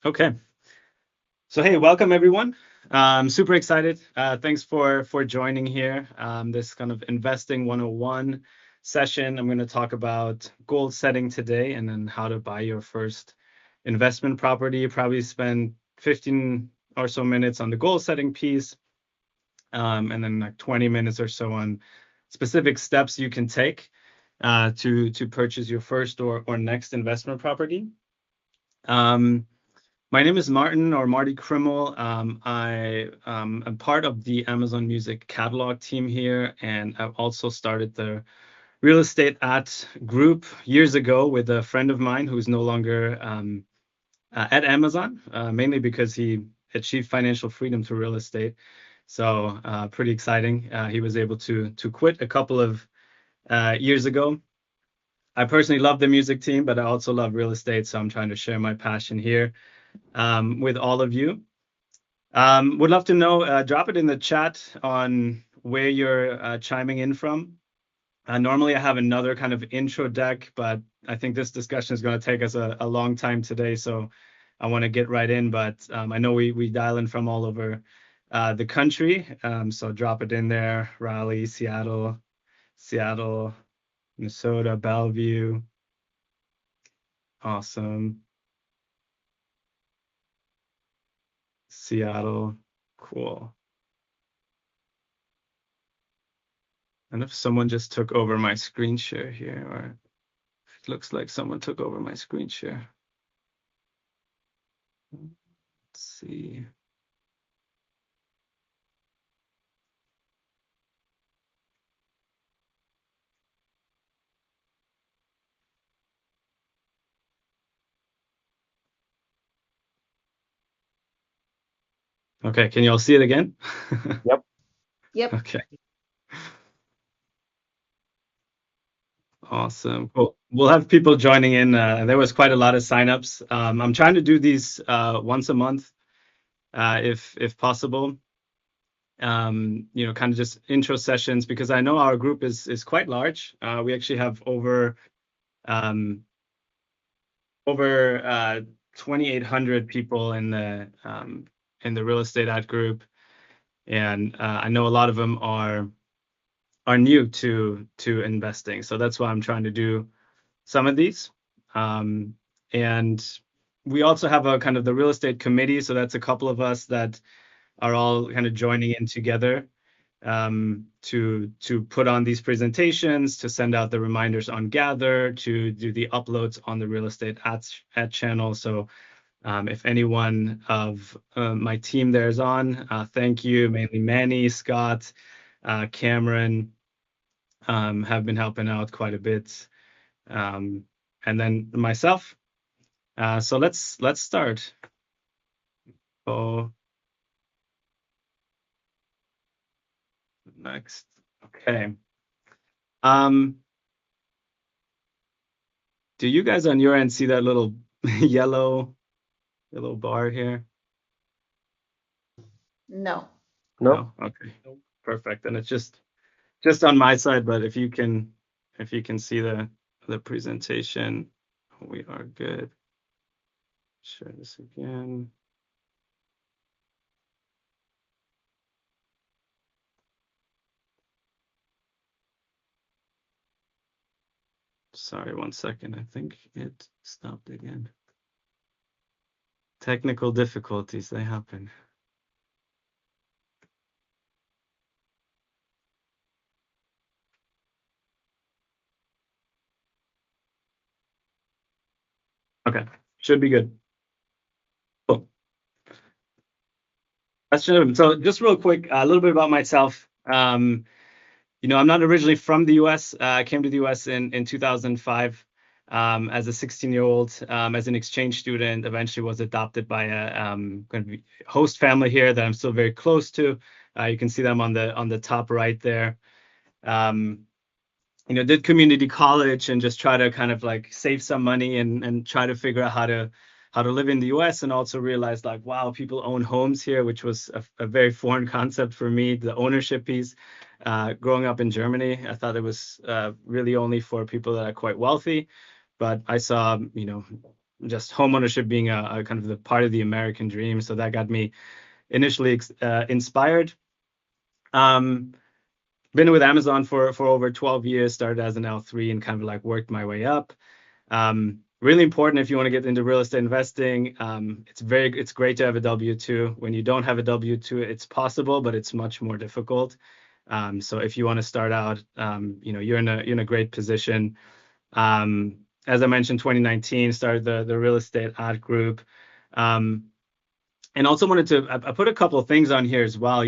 Okay. So hey, welcome everyone. I'm super excited. Thanks for joining here. This kind of investing 101 session. I'm going to talk about goal setting today and then how to buy your first investment property. You probably spend 15 or so minutes on the goal setting piece, and then like 20 minutes or so on specific steps you can take to purchase your first or next investment property. Um, my name is Martin or Marty Krimmel. I am part of the Amazon Music catalog team here, and I've also started the real estate at group years ago with a friend of mine who's no longer at Amazon, mainly because he achieved financial freedom through real estate. So pretty exciting. He was able to quit a couple of years ago. I personally love the music team, but I also love real estate, so I'm trying to share my passion here with all of you. Would love to know, drop it in the chat on where you're chiming in from. Normally I have another kind of intro deck, but I think this discussion is going to take us a long time today, so I want to get right in. But I know we dial in from all over the country, so drop it in there. Raleigh, Seattle, Minnesota, Bellevue. Awesome. Seattle. Cool. And if someone just took over my screen share here, or it looks like someone took over my screen share. Let's see. Okay, can you all see it again? Yep. Yep. Okay, awesome. Cool. We'll have people joining in. There was quite a lot of signups. I'm trying to do these once a month, if possible. Kind of just intro sessions because I know our group is quite large. We actually have um, over 2,800 people in the real estate ad group, and I know a lot of them are new to investing. So that's why I'm trying to do some of these. And we also have a kind of the real estate committee. So that's a couple of us that are all kind of joining in together to put on these presentations, to send out the reminders on Gather, to do the uploads on the real estate ad channel. So if anyone of my team there is on, thank you. Mainly Manny, Scott, Cameron have been helping out quite a bit, and then myself. So let's start. Oh, next. Okay. Um, do you guys on your end see that little yellow bar here? No. No. No? Okay. Perfect. And it's just on my side, but if you can see the presentation, we are good. Share this again. Sorry, 1 second. I think it stopped again. Technical difficulties, they happen. Okay, should be good. Cool. So just real quick, a little bit about myself. I'm not originally from the US. I came to the US in 2005 as a 16-year-old, as an exchange student. Eventually was adopted by a kind of host family here that I'm still very close to. You can see them on the top right there. Um, did community college and just try to kind of like save some money and try to figure out how to live in the US, and also realized like, wow, people own homes here, which was a very foreign concept for me, the ownership piece. Growing up in Germany, I thought it was really only for people that are quite wealthy, but I saw, just homeownership being a kind of the part of the American dream. So that got me initially inspired. Um, been with Amazon for over 12 years, started as an L3 and kind of like worked my way up. Really important if you want to get into real estate investing. It's great to have a W-2. When you don't have a W-2, it's possible, but it's much more difficult. So if you want to start out, you're in a great position. As I mentioned, 2019 started the real estate ad group. And also wanted to I put a couple of things on here as well.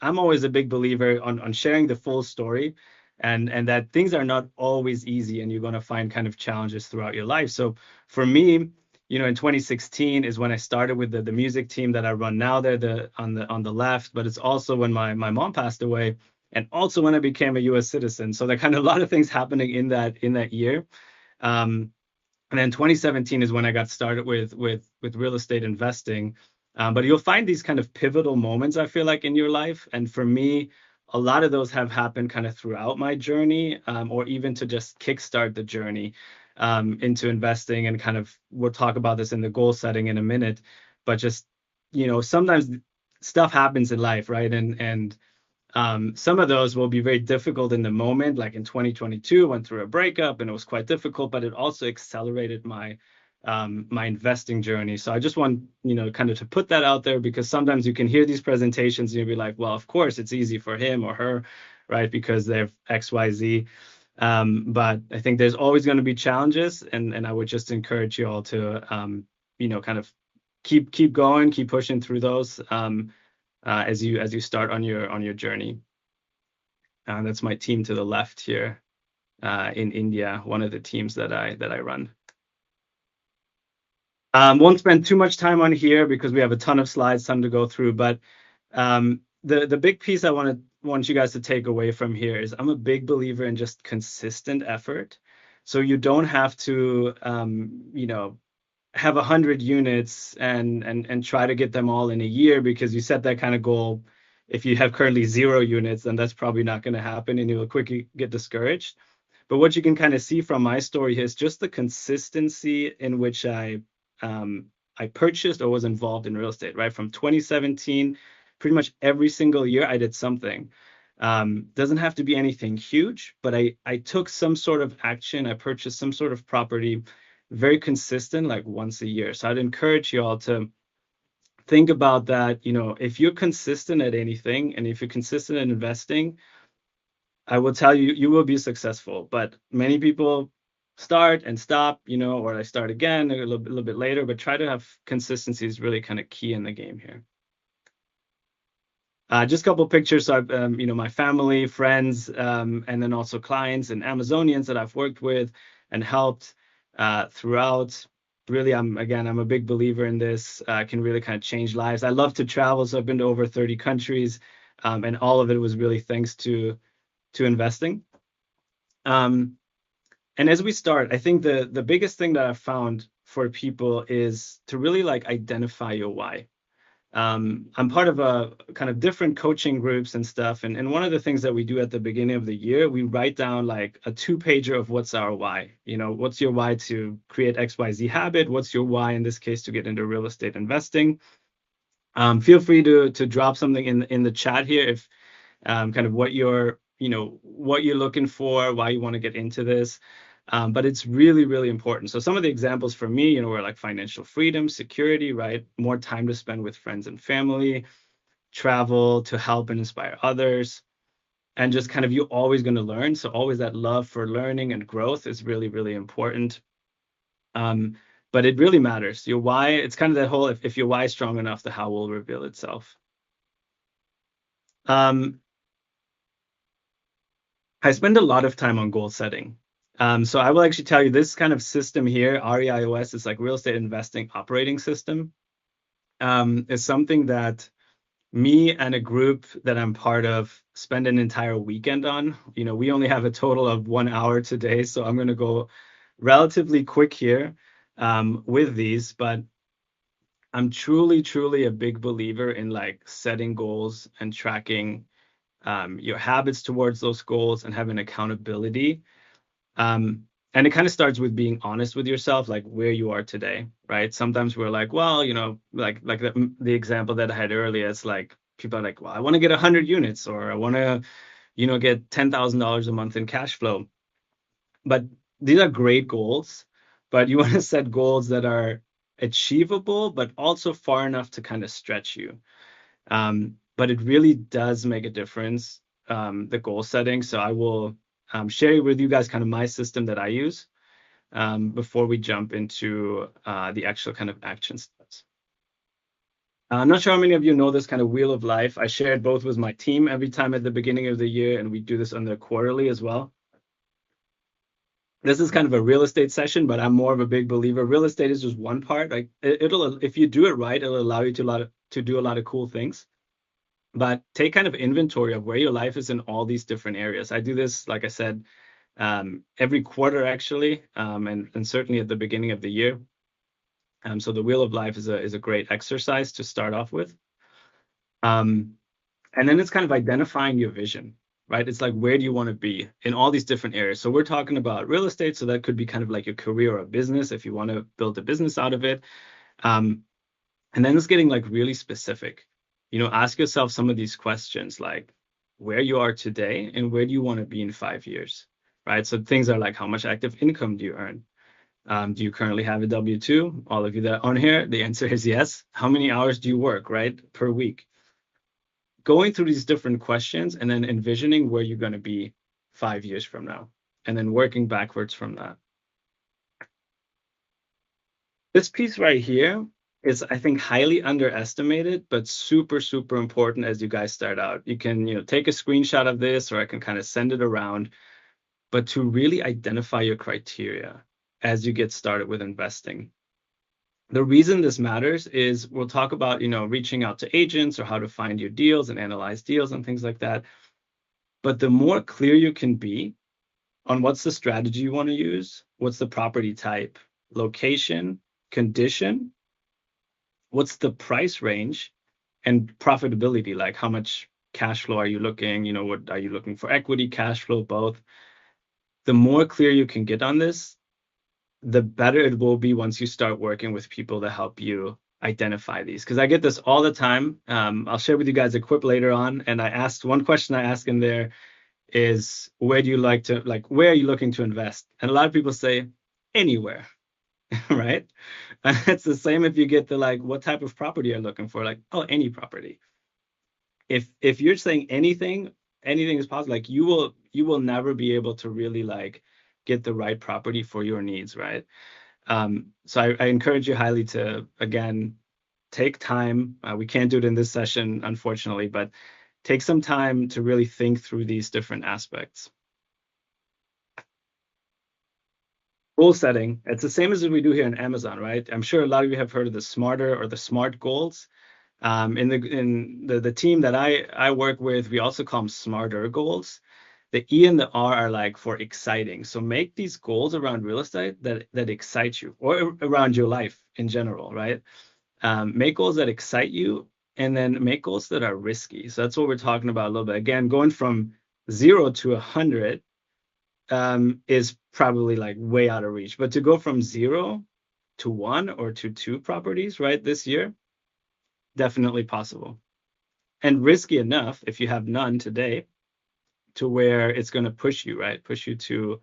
I'm always a big believer on sharing the full story, and that things are not always easy, and you're going to find kind of challenges throughout your life. So for me, in 2016 is when I started with the music team that I run now. They're on the left, but it's also when my mom passed away, and also when I became a U.S. citizen. So there are kind of a lot of things happening in that year. And then 2017 is when I got started with real estate investing. But you'll find these kind of pivotal moments, I feel like, in your life. And for me, a lot of those have happened kind of throughout my journey, or even to just kickstart the journey into investing. And kind of, we'll talk about this in the goal setting in a minute. But just, sometimes stuff happens in life, right? And some of those will be very difficult in the moment. Like in 2022, went through a breakup and it was quite difficult, but it also accelerated my investing journey. So I just want, kind of to put that out there, because sometimes you can hear these presentations and you'll be like, well, of course it's easy for him or her, right? Because they're XYZ. But I think there's always going to be challenges, and I would just encourage you all to, kind of keep going, keep pushing through those. As you start on your journey. That's my team to the left here in India, one of the teams that I run. Won't spend too much time on here because we have a ton of slides, ton to go through. But the big piece I want you guys to take away from here is I'm a big believer in just consistent effort. So you don't have to have 100 units and try to get them all in a year, because you set that kind of goal. If you have currently 0 units, then that's probably not going to happen, and you'll quickly get discouraged. But what you can kind of see from my story here is just the consistency in which I purchased or was involved in real estate, right? From 2017, pretty much every single year I did something. Doesn't have to be anything huge, but I took some sort of action. I purchased some sort of property, very consistent, like once a year. So I'd encourage you all to think about that. If you're consistent at anything, and if you're consistent in investing, I will tell you, you will be successful. But many people start and stop, or they start again a little bit later. But try to have consistency is really kind of key in the game here. Just a couple of pictures. So I've, my family, friends, and then also clients and Amazonians that I've worked with and helped throughout. Really, I'm a big believer in this. Can really kind of change lives. I love to travel, so I've been to over 30 countries, and all of it was really thanks to investing. And as we start, I think the biggest thing that I've found for people is to really like identify your why. I'm part of a kind of different coaching groups and stuff. And one of the things that we do at the beginning of the year, we write down like a 2-pager of what's our why. What's your why to create XYZ habit? What's your why in this case to get into real estate investing? Feel free to drop something in the chat here if kind of what you're looking for, why you want to get into this. But it's really, really important. So some of the examples for me, were like financial freedom, security, right? More time to spend with friends and family, travel to help and inspire others, and just kind of you're always going to learn. So always that love for learning and growth is really, really important. But it really matters. Your why, it's kind of that whole, if your why is strong enough, the how will reveal itself. I spend a lot of time on goal setting. So I will actually tell you this kind of system here, REIOS, is like real estate investing operating system, is something that me and a group that I'm part of spend an entire weekend on. We only have a total of 1 hour today, so I'm going to go relatively quick here with these, but I'm truly, truly a big believer in like setting goals and tracking your habits towards those goals and having accountability. And And it kind of starts with being honest with yourself, like where you are today, right? Sometimes we're like, well, like the example that I had earlier, it's like people are like, well, I want to get 100 units, or I want to, get $10,000 a month in cash flow. But these are great goals, but you want to set goals that are achievable, but also far enough to kind of stretch you. But it really does make a difference, the goal setting. So I will share with you guys kind of my system that I use before we jump into the actual kind of action steps. I'm not sure how many of you know this kind of wheel of life. I share it both with my team every time at the beginning of the year, and we do this on the quarterly as well. This is kind of a real estate session, but I'm more of a big believer. Real estate is just one part. Like it'll, if you do it right, it'll allow you to do a lot of cool things. But take kind of inventory of where your life is in all these different areas. I do this, like I said, every quarter actually, and certainly at the beginning of the year. So the wheel of life is a great exercise to start off with. And then it's kind of identifying your vision, right? It's like, where do you want to be in all these different areas? So we're talking about real estate, so that could be kind of like your career or a business if you want to build a business out of it. And then it's getting like really specific. Ask yourself some of these questions, like where you are today and where do you want to be in 5 years, right? So things are like, how much active income do you earn? Do you currently have a W-2? All of you that are on here, the answer is yes. How many hours do you work, right, per week? Going through these different questions and then envisioning where you're going to be 5 years from now, and then working backwards from that. This piece right here is, I think, highly underestimated, but super, super important as you guys start out. You can, take a screenshot of this, or I can kind of send it around, but to really identify your criteria as you get started with investing. The reason this matters is we'll talk about, reaching out to agents or how to find your deals and analyze deals and things like that. But the more clear you can be on what's the strategy you want to use, what's the property type, location, condition, what's the price range, and profitability, like how much cash flow are you looking, what are you looking for, equity, cash flow, both. The more clear you can get on this, the better it will be once you start working with people to help you identify these. Because I get this all the time. I'll share with you guys a quip later on. And one question I ask in there is, where are you looking to invest? And a lot of people say, anywhere, right? And it's the same if you get the, like, what type of property you're looking for, like, oh, any property. If you're saying anything is possible, like you will never be able to really like get the right property for your needs, right? So I encourage you highly to, again, take time. We can't do it in this session, unfortunately, but take some time to really think through these different aspects. Goal setting, it's the same as we do here in Amazon, right? I'm sure a lot of you have heard of the SMARTer or the SMART goals. In the team that I work with, we also call them SMARTer goals. The E and the R are like for exciting. So make these goals around real estate that excite you, or around your life in general, right? Make goals that excite you, and then make goals that are risky. So that's what we're talking about a little bit. Again, going from 0 to 100 is probably like way out of reach. But to go from 0 to 1 or to 2 properties, right, this year, definitely possible. And risky enough, if you have none today, to where it's going to push you, right? Push you to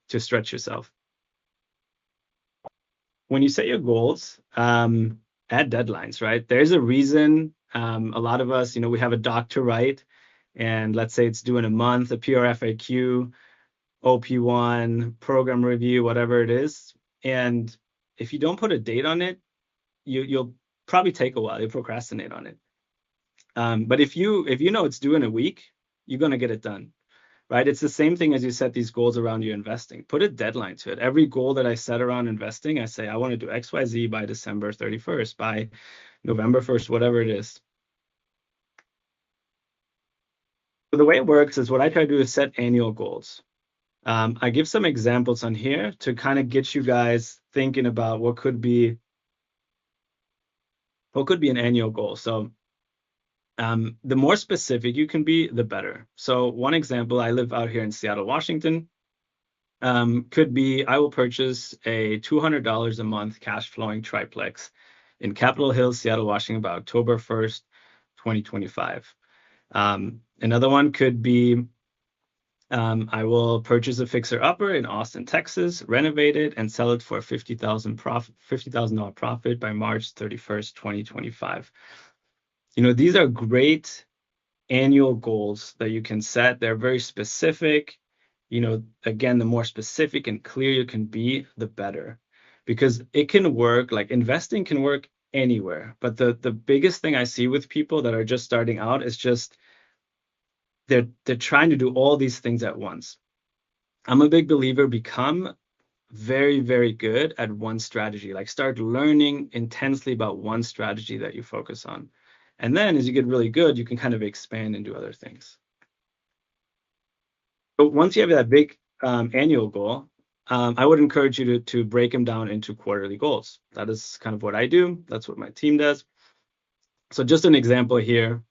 stretch yourself. When you set your goals, add deadlines, right? There's a reason. A lot of us, we have a doc to write, and let's say it's due in a month, a PRFAQ, OP1, program review, whatever it is. And if you don't put a date on it, you'll probably take a while. You'll procrastinate on it. But if you know it's due in a week, you're going to get it done, right? It's the same thing as you set these goals around your investing. Put a deadline to it. Every goal that I set around investing, I say, I want to do XYZ by December 31st, by November 1st, whatever it is. So the way it works is, what I try to do is set annual goals. I give some examples on here to kind of get you guys thinking about what could be an annual goal. So the more specific you can be, the better. So one example, I live out here in Seattle, Washington. could be I will purchase a $200 a month cash flowing triplex in Capitol Hill, Seattle, Washington by October 1st, 2025. Another one could be I will purchase a fixer upper in Austin, Texas, renovate it, and sell it for $50,000 profit by March 31st, 2025. These are great annual goals that you can set. They're very specific. Again, the more specific and clear you can be, the better, because it can work. Like investing can work anywhere. But the biggest thing I see with people that are just starting out is just they're trying to do all these things at once. I'm a big believer, become very, very good at one strategy. Like start learning intensely about one strategy that you focus on. And then as you get really good, you can kind of expand and do other things. But once you have that big annual goal, I would encourage you to break them down into quarterly goals. That is kind of what I do. That's what my team does. So just an example here.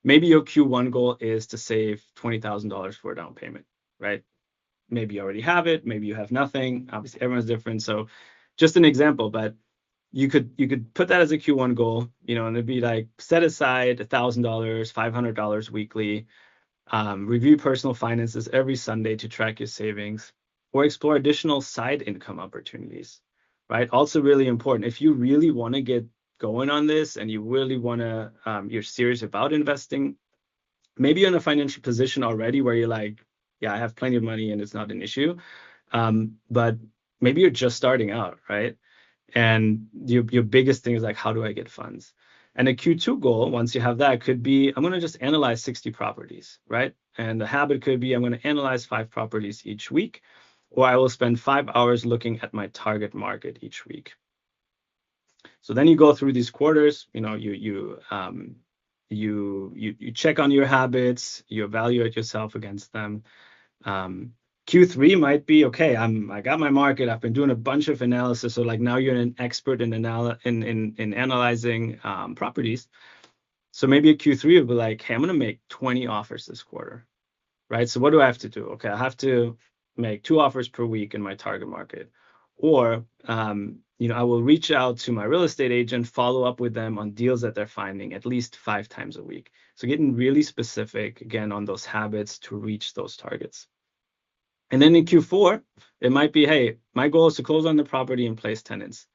Maybe your Q1 goal is to save $20,000 for a down payment, right? Maybe you already have it. Maybe you have nothing. Obviously, everyone's different. So just an example, but you could put that as a Q1 goal, and it'd be like set aside $1,000, $500 weekly. Review personal finances every Sunday to track your savings, or explore additional side income opportunities, right? Also really important. If you really want to get going on this and you really want to, you're serious about investing, maybe you're in a financial position already where you're like, yeah, I have plenty of money and it's not an issue. But maybe you're just starting out, right? And your biggest thing is like, how do I get funds? And a Q2 goal, once you have that, could be, I'm going to just analyze 60 properties, right? And the habit could be, I'm going to analyze 5 properties each week, or I will spend 5 hours looking at my target market each week. So then you go through these quarters, you check on your habits, you evaluate yourself against them. Q3 might be, okay, I got my market, I've been doing a bunch of analysis. So like now you're an expert in analyzing properties. So maybe a Q3 will be like, hey, I'm going to make 20 offers this quarter, right? So what do I have to do? Okay, I have to make 2 offers per week in my target market. Or, I will reach out to my real estate agent, follow up with them on deals that they're finding at least 5 times a week. So getting really specific, again, on those habits to reach those targets. And then in Q4, it might be, hey, my goal is to close on the property and place tenants.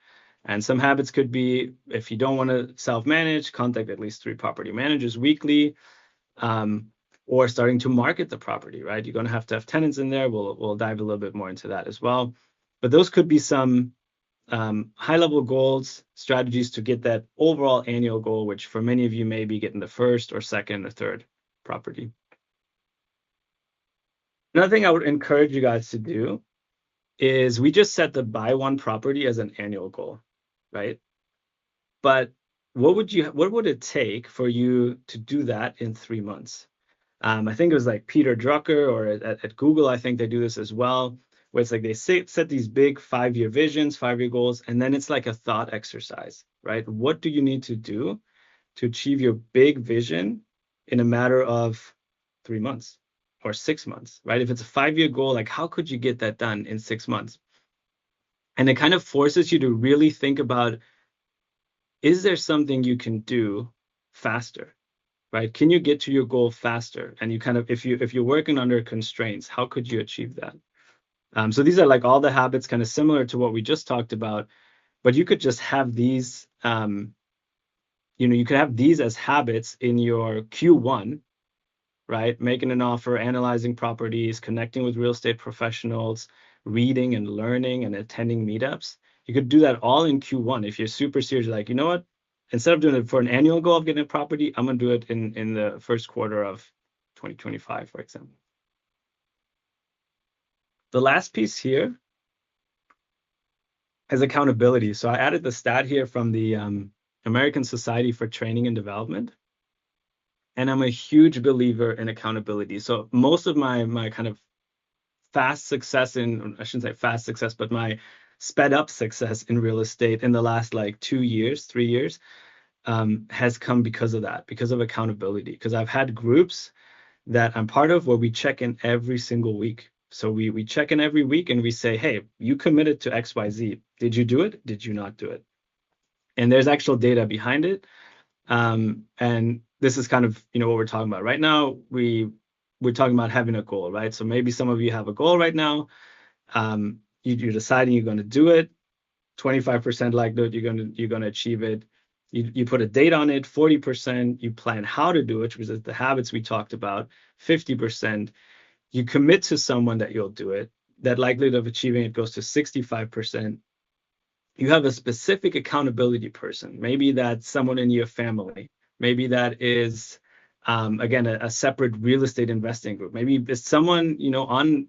And some habits could be, if you don't want to self-manage, contact at least 3 property managers weekly, or starting to market the property, right? You're going to have tenants in there. We'll dive a little bit more into that as well. But those could be some high-level goals, strategies to get that overall annual goal, which for many of you may be getting the first or second or third property. Another thing I would encourage you guys to do is we just set the buy one property as an annual goal, right? But what would it take for you to do that in 3 months? I think it was like Peter Drucker, or at Google, I think they do this as well, where it's like they set these big 5-year visions, 5-year goals, and then it's like a thought exercise, right? What do you need to do to achieve your big vision in a matter of 3 months? Or 6 months, right? If it's a 5-year goal, like how could you get that done in 6 months? And it kind of forces you to really think about, is there something you can do faster, right? Can you get to your goal faster? And you kind of, if you're working under constraints, how could you achieve that? So these are like all the habits kind of similar to what we just talked about, but you could just have these, you could have these as habits in your Q1, right? Making an offer, analyzing properties, connecting with real estate professionals, reading and learning and attending meetups. You could do that all in Q1. If you're super serious, like, you know what? Instead of doing it for an annual goal of getting a property, I'm going to do it in the first quarter of 2025, for example. The last piece here is accountability. So I added the stat here from the American Society for Training and Development. And I'm a huge believer in accountability. So most of my kind of fast success I shouldn't say fast success, but my sped up success in real estate in the last like 2 years, 3 years, has come because of that, because of accountability. Because I've had groups that I'm part of where we check in every single week. So we check in every week and we say, hey, you committed to XYZ. Did you do it? Did you not do it? And there's actual data behind it. And this is kind of, what we're talking about right now. We're talking about having a goal, right? So maybe some of you have a goal right now. You're deciding you're going to do it. 25% likelihood you're going to achieve it. You put a date on it. 40% you plan how to do it, which is the habits we talked about. 50% you commit to someone that you'll do it. That likelihood of achieving it goes to 65%. You have a specific accountability person. Maybe that's someone in your family. Maybe that is, again, a separate real estate investing group. Maybe it's someone,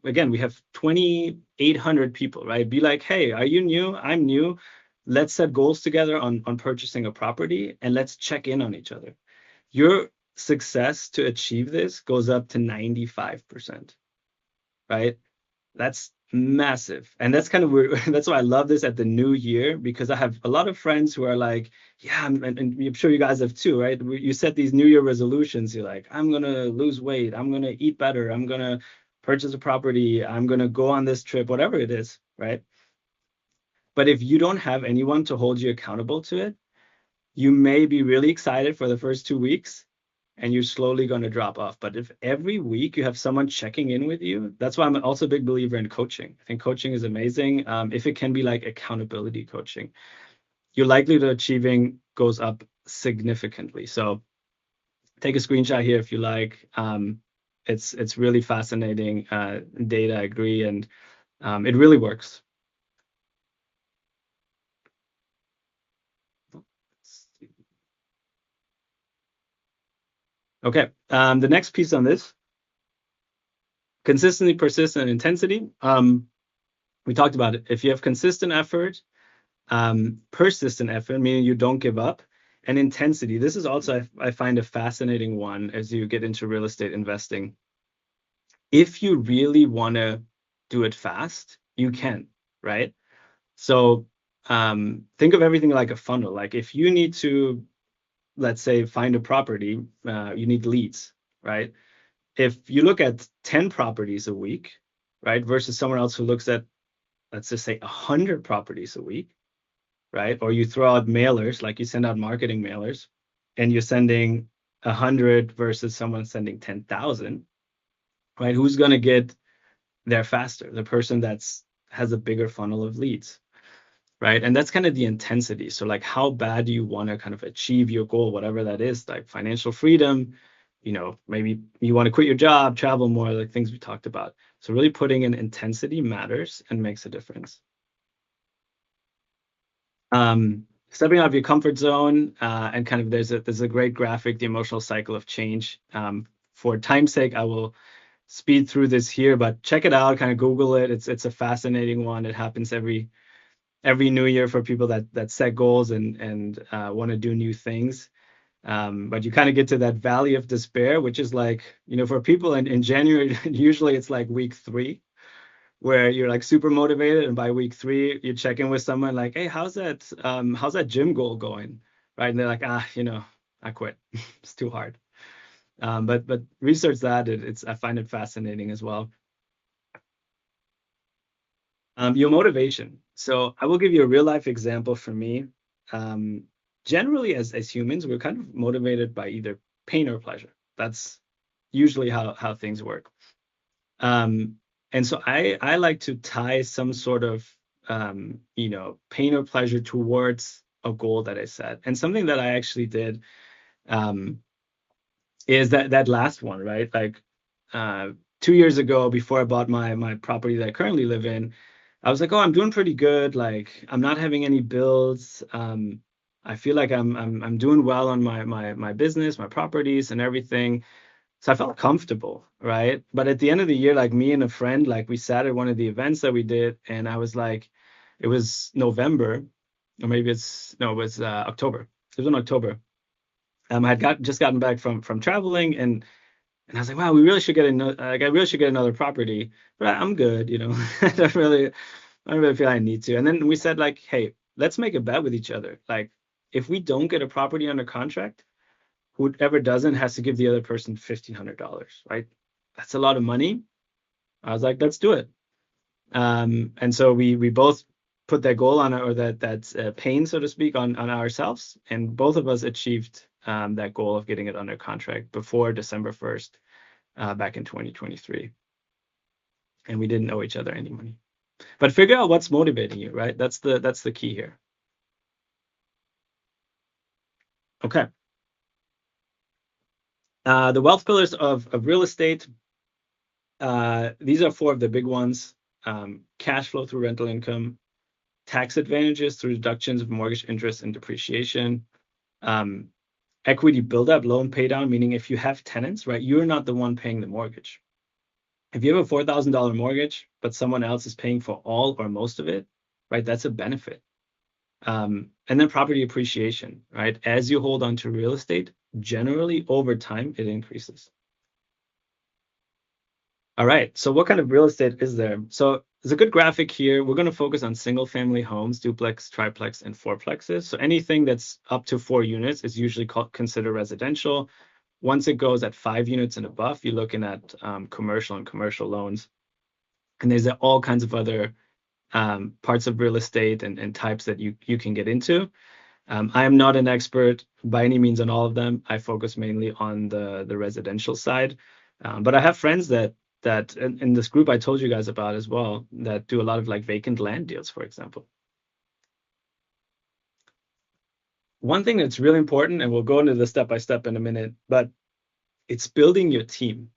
again, we have 2,800 people, right? Be like, hey, are you new? I'm new. Let's set goals together on purchasing a property and let's check in on each other. Your success to achieve this goes up to 95%, right? That's massive. And that's kind of weird. That's why I love this at the new year, because I have a lot of friends who are like, yeah, and I'm sure you guys have too, right? You set these new year resolutions. You're like, I'm going to lose weight. I'm going to eat better. I'm going to purchase a property. I'm going to go on this trip, whatever it is, right? But if you don't have anyone to hold you accountable to it, you may be really excited for the first 2 weeks and you're slowly going to drop off. But if every week you have someone checking in with you, that's why I'm also a big believer in coaching. I think coaching is amazing. If it can be like accountability coaching, your likelihood of achieving goes up significantly. So take a screenshot here if you like. It's really fascinating data, I agree, and it really works. Okay, the next piece on this, consistency, persistent, intensity. We talked about it. If you have consistent effort, persistent effort, meaning you don't give up, and intensity. This is also, I find, a fascinating one as you get into real estate investing. If you really want to do it fast, you can, right? So think of everything like a funnel. Like if you need to, let's say, find a property, you need leads, right? If you look at 10 properties a week, right, versus someone else who looks at, let's just say, 100 properties a week, right? Or you throw out mailers, like you send out marketing mailers, and you're sending 100 versus someone sending 10,000, right? Who's going to get there faster? The person that's has a bigger funnel of leads, right? And that's kind of the intensity. So like, how bad do you want to kind of achieve your goal, whatever that is, like financial freedom, maybe you want to quit your job, travel more, like things we talked about. So really putting in intensity matters and makes a difference. Stepping out of your comfort zone, and kind of there's a great graphic, the emotional cycle of change. For time's sake, I will speed through this here, but check it out, kind of Google it. It's a fascinating one. It happens every new year for people that set goals and want to do new things. But you kind of get to that valley of despair, which is like, for people in January, usually it's like week 3, where you're like super motivated, and by week 3 you check in with someone like, hey, how's that gym goal going, right? And they're like, I quit. It's too hard. But research that. I find it fascinating as well. Your motivation. So I will give you a real life example for me. Generally, as humans, we're kind of motivated by either pain or pleasure. That's usually how things work. And so I like to tie some sort of pain or pleasure towards a goal that I set. And something that I actually did is that last one, right? Like 2 years ago, before I bought my property that I currently live in, I was like, oh, I'm doing pretty good. Like I'm not having any bills. I feel like I'm doing well on my business, my properties and everything. So I felt comfortable, right? But at the end of the year, like me and a friend, like we sat at one of the events that we did, and I was like, it was November, or maybe it was October. It was in October. I had just gotten back from traveling, and I was like, wow, we really should get I really should get another property, but I'm good, I don't really feel I need to. And then we said like, hey, let's make a bet with each other. Like, if we don't get a property under contract, whoever doesn't has to give the other person $1,500, right? That's a lot of money. I was like, let's do it. And so we both put that goal on, or that pain, so to speak, on ourselves, and both of us achieved that goal of getting it under contract before December 1st, back in 2023, and we didn't owe each other any money. But figure out what's motivating you, right? That's the key here. Okay. The wealth pillars of real estate. These are four of the big ones: cash flow through rental income, tax advantages through deductions of mortgage interest and depreciation, um, equity buildup, loan pay down, meaning if you have tenants, right, you're not the one paying the mortgage. If you have a $4,000 mortgage, but someone else is paying for all or most of it, right, that's a benefit. And then property appreciation, right? As you hold on to real estate, generally over time, it increases. All right, so what kind of real estate is there? So there's a good graphic here. We're going to focus on single family homes, duplex, triplex, and fourplexes. So anything that's up to 4 units is usually considered residential. Once it goes at 5 units and above, you're looking at commercial and commercial loans. And there's all kinds of other parts of real estate and types that you can get into. I am not an expert by any means on all of them. I focus mainly on the residential side. But I have friends that in this group I told you guys about as well, that do a lot of like vacant land deals, for example. One thing that's really important, and we'll go into the step by step in a minute, but it's building your team.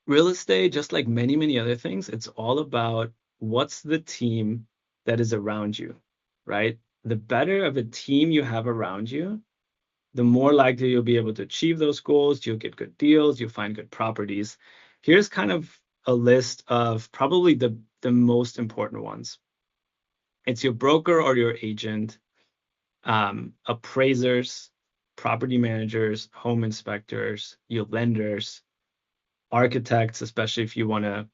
Real estate, just like many, many other things, it's all about what's the team that is around you, right? The better of a team you have around you, the more likely you'll be able to achieve those goals. You'll get good deals, you'll find good properties. Here's kind of a list of probably the most important ones. It's your broker or your agent, appraisers, property managers, home inspectors, your lenders, architects, especially if you want to,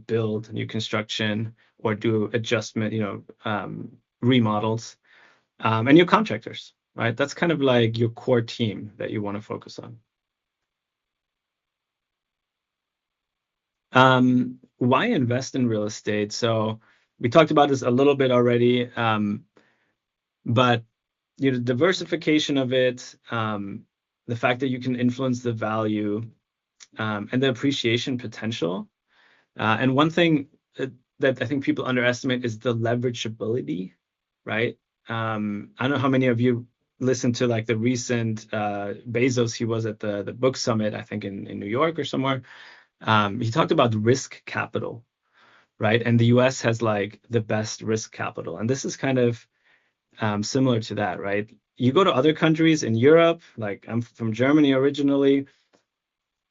build new construction or do adjustment, remodels, and your contractors, right? That's kind of like your core team that you want to focus on. Why invest in real estate? So we talked about this a little bit already, but diversification of it, the fact that you can influence the value, and the appreciation potential. And one thing that I think people underestimate is the leverageability, right? I don't know how many of you listened to like the recent Bezos. He was at the book summit, I think in New York or somewhere. He talked about risk capital, right? And the US has like the best risk capital. And this is kind of similar to that, right? You go to other countries in Europe, like I'm from Germany originally,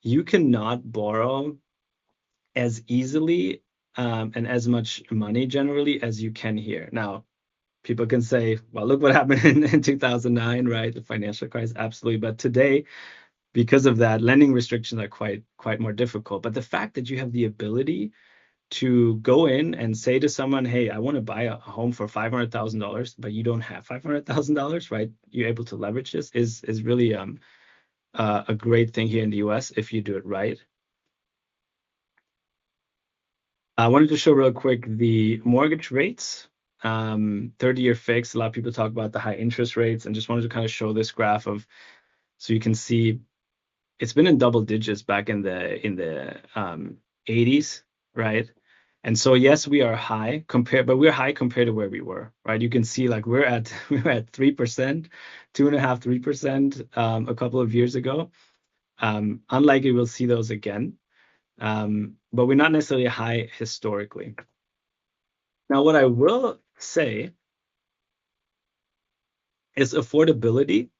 you cannot borrow as easily and as much money generally as you can here. Now, people can say, well, look what happened in 2009, right? The financial crisis, absolutely. But today, because of that, lending restrictions are quite more difficult. But the fact that you have the ability to go in and say to someone, hey, I want to buy a home for $500,000, but you don't have $500,000, right? You're able to leverage this is really a great thing here in the US if you do it right. I wanted to show real quick the mortgage rates, 30-year fixed. A lot of people talk about the high interest rates, and just wanted to kind of show this graph of, so you can see it's been in double digits back in the 80s, right? And so yes, we are high compared, but we're high compared to where we were, right? You can see like we're at 3%, 2.5%, 3% a couple of years ago. Unlikely we'll see those again. But we're not necessarily high historically. Now, what I will say is affordability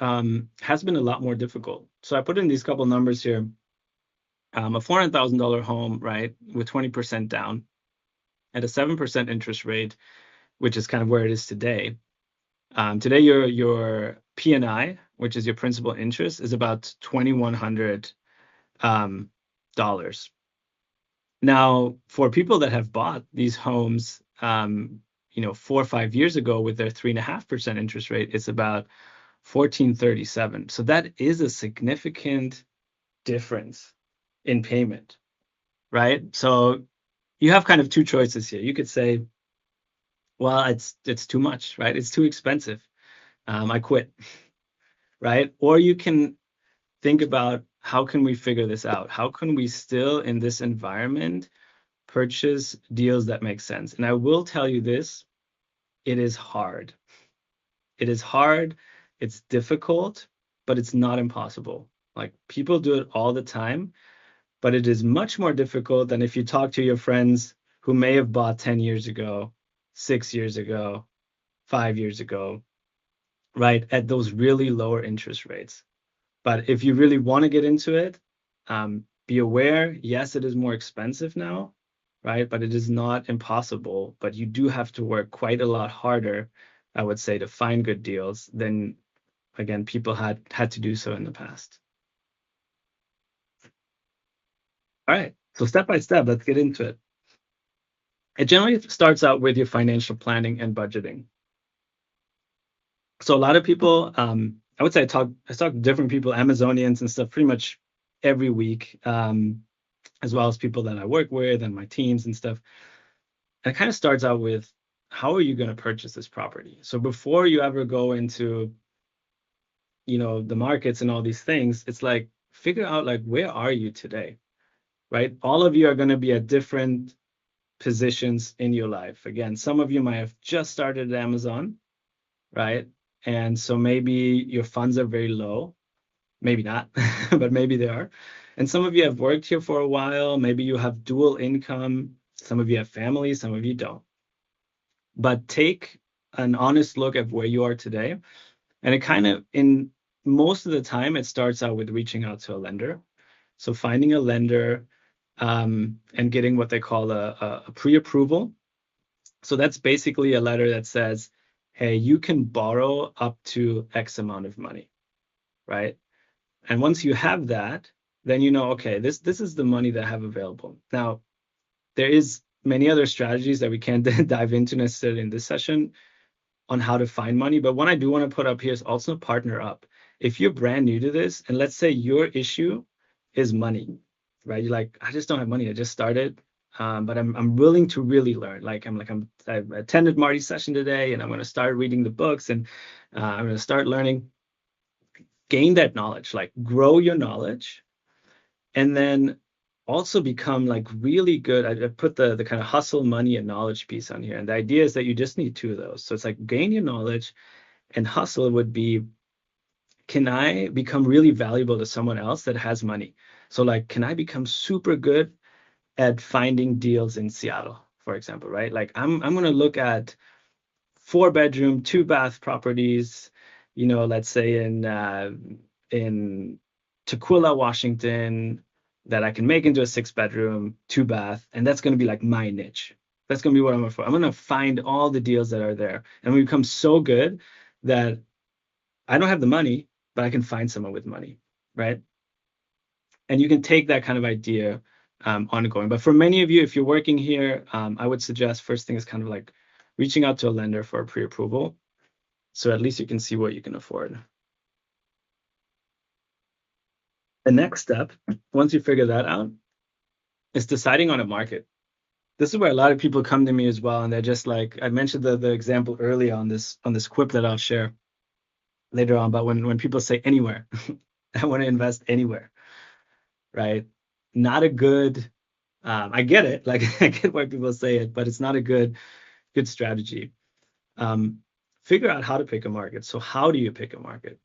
has been a lot more difficult. So I put in these couple numbers here. A $400,000 home, right, with 20% down at a 7% interest rate, which is kind of where it is today. Today, your P&I, which is your principal interest, is about $2,100. Now, for people that have bought these homes, 4 or 5 years ago with their 3.5% interest rate, it's about $1,437. So that is a significant difference in payment. right? So you have kind of two choices here. You could say, well, it's too much, right? It's too expensive. I quit, right? Or you can think about how can we figure this out? How can we still in this environment purchase deals that make sense? And I will tell you this, it is hard. It is hard, it's difficult, but it's not impossible. Like people do it all the time, but it is much more difficult than if you talk to your friends who may have bought 10 years ago, 6 years ago, 5 years ago, right? At those really lower interest rates. But if you really want to get into it, be aware, yes, it is more expensive now, right? But it is not impossible. But you do have to work quite a lot harder, I would say, to find good deals than, again, people had to do so in the past. All right, so step by step, let's get into it. It generally starts out with your financial planning and budgeting. So a lot of people, I would say I talk to different people, Amazonians and stuff, pretty much every week, as well as people that I work with and my teams and stuff. And it kind of starts out with how are you going to purchase this property? So before you ever go into, the markets and all these things, it's like figure out like where are you today, right? All of you are going to be at different positions in your life. Again, some of you might have just started at Amazon, right? And so maybe your funds are very low, maybe not, but maybe they are. And some of you have worked here for a while. Maybe you have dual income. Some of you have families, some of you don't. But take an honest look at where you are today. And it kind of, in most of the time, it starts out with reaching out to a lender. So finding a lender and getting what they call a pre-approval. So that's basically a letter that says, hey, you can borrow up to X amount of money, right? And once you have that, then you know, okay, this is the money that I have available. Now, there is many other strategies that we can't dive into necessarily in this session on how to find money, but one I do want to put up here is also partner up. If you're brand new to this, and let's say your issue is money, right? You're like, I just don't have money. I just started, but I'm willing to really learn. I attended Marty's session today, and I'm going to start reading the books, and I'm going to start learning. Gain that knowledge, like grow your knowledge, and then also become like really good. I put the kind of hustle, money, and knowledge piece on here. And the idea is that you just need two of those. So it's like gain your knowledge, and hustle would be, can I become really valuable to someone else that has money? So like, can I become super good at finding deals in Seattle, for example, right? Like I'm gonna look at 4-bedroom, 2-bath properties, let's say in Tukwila, Washington, that I can make into a 6-bedroom, 2-bath, and that's going to be like my niche. That's going to be what I'm going for. I'm going to find all the deals that are there, and we become so good that I don't have the money, but I can find someone with money, right? And you can take that kind of idea ongoing. But for many of you, if you're working here, I would suggest first thing is kind of like reaching out to a lender for a pre-approval, so at least you can see what you can afford. The next step, once you figure that out, is deciding on a market. This is where a lot of people come to me as well, and they're just like, I mentioned the example earlier on this quip that I'll share later on, but when people say anywhere, I want to invest anywhere, right? Not a good, I get it, like I get why people say it, but it's not a good strategy. Figure out how to pick a market. So how do you pick a market?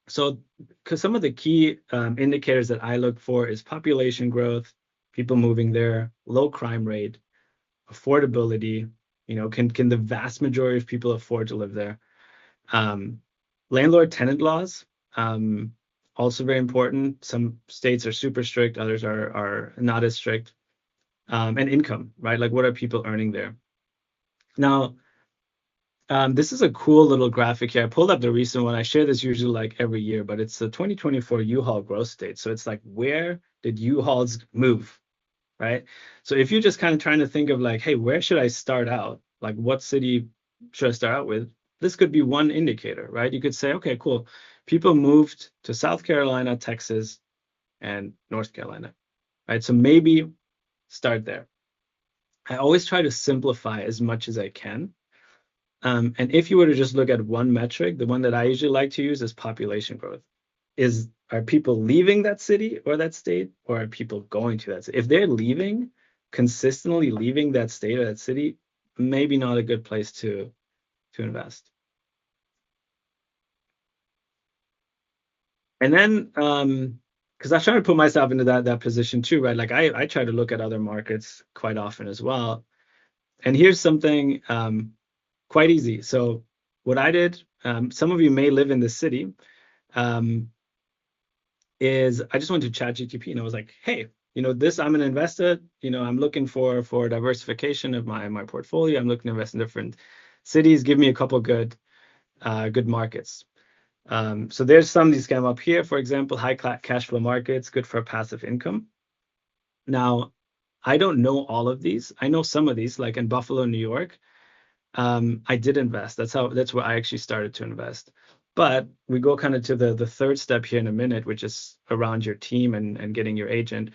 So, because some of the key indicators that I look for is population growth, people moving there, low crime rate, affordability. Can the vast majority of people afford to live there? Landlord tenant laws, also very important. Some states are super strict, others are not as strict. And income, right? Like what are people earning there? Now, this is a cool little graphic here. I pulled up the recent one. I share this usually like every year, but it's the 2024 U-Haul growth state. So it's like, where did U-Hauls move, right? So if you're just kind of trying to think of like, hey, where should I start out? Like, what city should I start out with? This could be one indicator, right? You could say, okay, cool. People moved to South Carolina, Texas, and North Carolina, right? So maybe start there. I always try to simplify as much as I can. And if you were to just look at one metric, the one that I usually like to use is population growth. Are people leaving that city or that state, or are people going to that city? If they're leaving, consistently leaving that state or that city, maybe not a good place to invest. And then because I try to put myself into that position too, right? Like I try to look at other markets quite often as well. And here's something quite easy. So what I did, some of you may live in the city, is I just went to ChatGPT and I was like, hey, this, I'm an investor, I'm looking for diversification of my portfolio. I'm looking to invest in different cities. Give me a couple good markets. So there's some of these came up here, for example, high cash flow markets, good for passive income. Now, I don't know all of these. I know some of these, like in Buffalo, New York. I did invest. That's where I actually started to invest. But we go kind of to the third step here in a minute, which is around your team and getting your agent.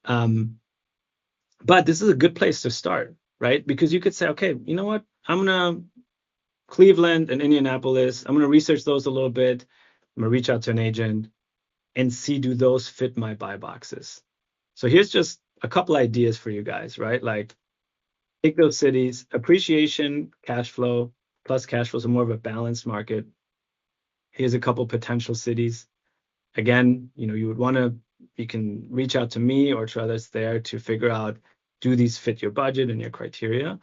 But this is a good place to start, right? Because you could say, okay, you know what? I'm gonna Cleveland and Indianapolis. I'm gonna research those a little bit. I'm gonna reach out to an agent and see, do those fit my buy boxes? So here's just a couple ideas for you guys, right? Like take those cities, appreciation, cash flow, plus cash flow, so more of a balanced market. Here's a couple potential cities. Again, you can reach out to me or to others there to figure out, do these fit your budget and your criteria?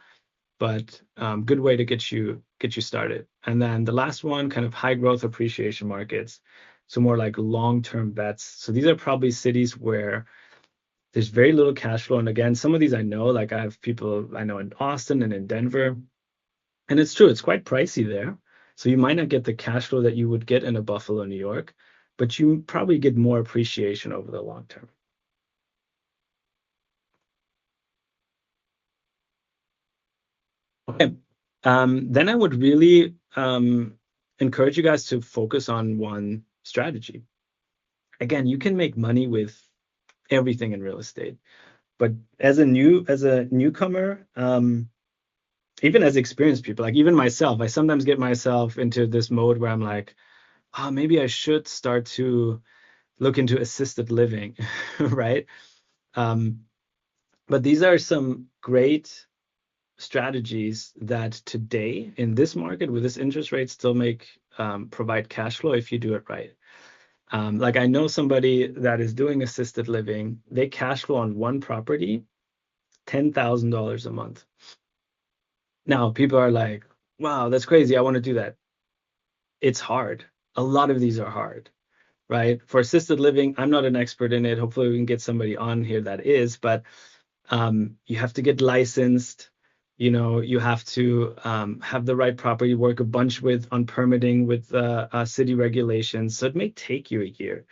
But good way to get you started. And then the last one, kind of high growth appreciation markets. So more like long-term bets. So these are probably cities where there's very little cash flow. And again, some of these I know, like I have people I know in Austin and in Denver. And it's true, it's quite pricey there. So you might not get the cash flow that you would get in a Buffalo, New York, but you probably get more appreciation over the long term. Okay. Then I would really encourage you guys to focus on one strategy. Again, you can make money with everything in real estate, but as a newcomer, even as experienced people, like even myself, I sometimes get myself into this mode where I'm like, oh, maybe I should start to look into assisted living, right? But these are some great strategies that today in this market with this interest rate still provide cash flow if you do it right. Like I know somebody that is doing assisted living, they cash flow on one property, $10,000 a month. Now people are like, wow, that's crazy. I want to do that. It's hard. A lot of these are hard, right? For assisted living, I'm not an expert in it. Hopefully we can get somebody on here that is, but you have to get licensed. You have to have the right property, work a bunch on permitting with city regulations. So it may take you a year.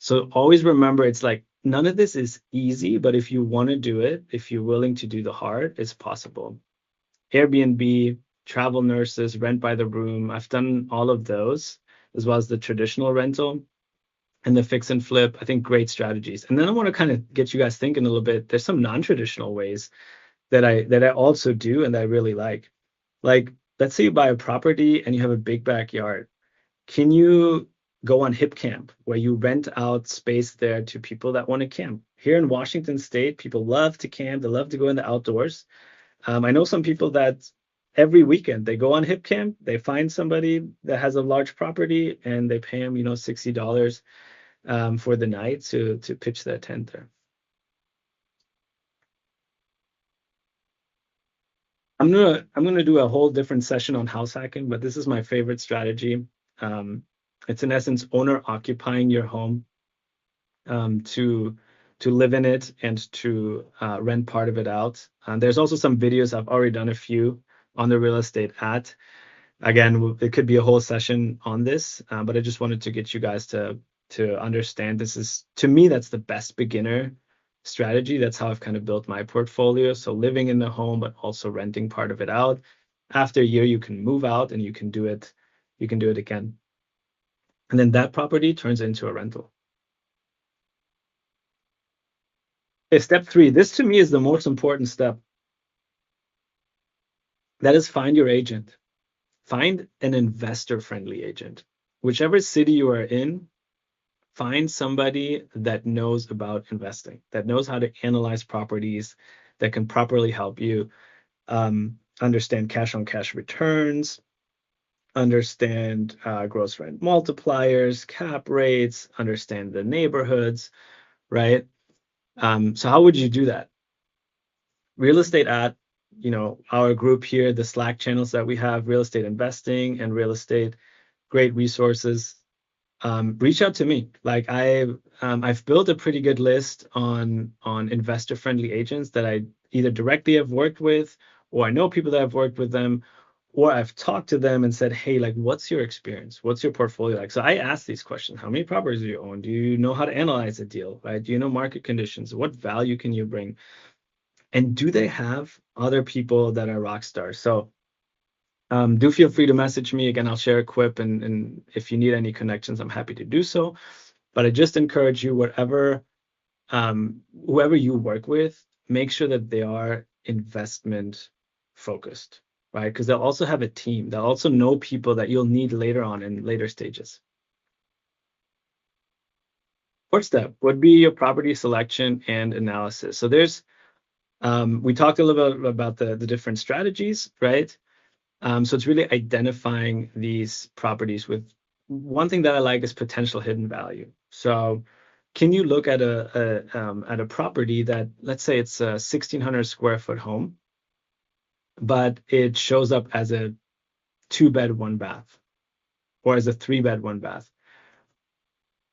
So always remember, it's like none of this is easy, but if you want to do it, if you're willing to do the hard, it's possible. Airbnb, travel nurses, rent by the room. I've done all of those, as well as the traditional rental and the fix and flip. I think great strategies. And then I want to kind of get you guys thinking a little bit. There's some non-traditional ways that I also do and that I really like. Like, let's say you buy a property and you have a big backyard. Can you go on HipCamp, where you rent out space there to people that want to camp? Here in Washington State, people love to camp. They love to go in the outdoors. I know some people that every weekend they go on HipCamp. They find somebody that has a large property and they pay them, $60 for the night to pitch their tent there. I'm gonna do a whole different session on house hacking, but this is my favorite strategy. It's in essence owner occupying your home to live in it and to rent part of it out. There's also some videos. I've already done a few on the real estate at. Again, it could be a whole session on this, but I just wanted to get you guys to understand this is, to me, that's the best beginner strategy. That's how I've kind of built my portfolio. So living in the home, but also renting part of it out. After a year, you can move out and you can do it again. And then that property turns into a rental. Step 3, this to me is the most important step. That is, find your agent. Find an investor-friendly agent. Whichever city you are in, find somebody that knows about investing, that knows how to analyze properties, that can properly help you understand cash on cash returns, understand gross rent multipliers, cap rates, understand the neighborhoods, right? So how would you do that? Real estate at, our group here, the Slack channels that we have, real estate investing and real estate, great resources. Reach out to me. Like I've built a pretty good list on investor friendly agents that I either directly have worked with, or I know people that have worked with them, or I've talked to them and said, hey, like, what's your experience? What's your portfolio like? So I ask these questions. How many properties do you own? Do you know how to analyze a deal, right? Do you know market conditions? What value can you bring? And do they have other people that are rock stars? So do feel free to message me. Again, I'll share a quip, and if you need any connections, I'm happy to do so. But I just encourage you, whoever you work with, make sure that they are investment focused, right? Because they'll also have a team. They'll also know people that you'll need later on in later stages. Fourth step would be your property selection and analysis. So we talked a little bit about the different strategies, right? So it's really identifying these properties with one thing that I like is potential hidden value. So can you look at a property that, let's say it's a 1,600 square foot home, but it shows up as a 2-bed, 1-bath, or as a 3-bed, 1-bath.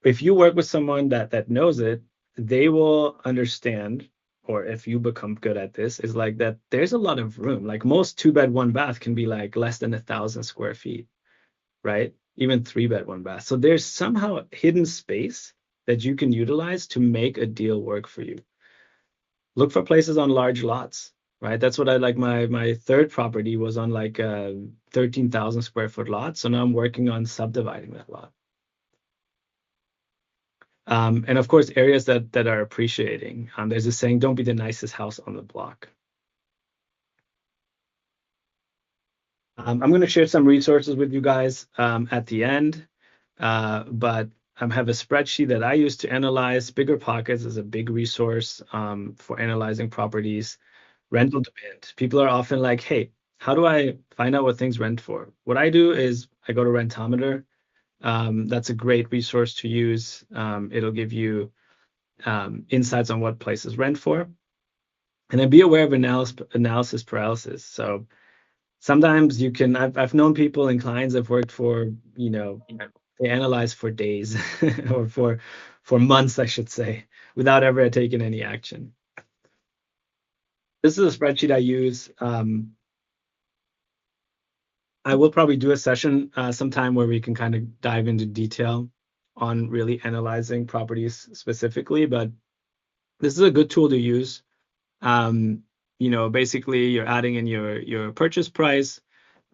If you work with someone that knows it, they will understand, or if you become good at this, is like that there's a lot of room. Like most 2-bed, 1-bath can be like less than 1,000 square feet, right? Even 3-bed, 1-bath. So there's somehow hidden space that you can utilize to make a deal work for you. Look for places on large lots, right? That's what I like. My third property was on like a 13,000 square foot lot. So now I'm working on subdividing that lot. And of course, areas that are appreciating. There's a saying, don't be the nicest house on the block. I'm going to share some resources with you guys at the end, but I have a spreadsheet that I use to analyze. BiggerPockets is a big resource for analyzing properties. Rental demand. People are often like, hey, how do I find out what things rent for? What I do is I go to Rentometer. That's a great resource to use. It'll give you insights on what places rent for. And then be aware of analysis paralysis. So sometimes I've known people and clients I've worked for, they analyze for days or for months, I should say, without ever taking any action. This is a spreadsheet I use. I will probably do a session sometime where we can kind of dive into detail on really analyzing properties specifically, but this is a good tool to use. Basically you're adding in your purchase price,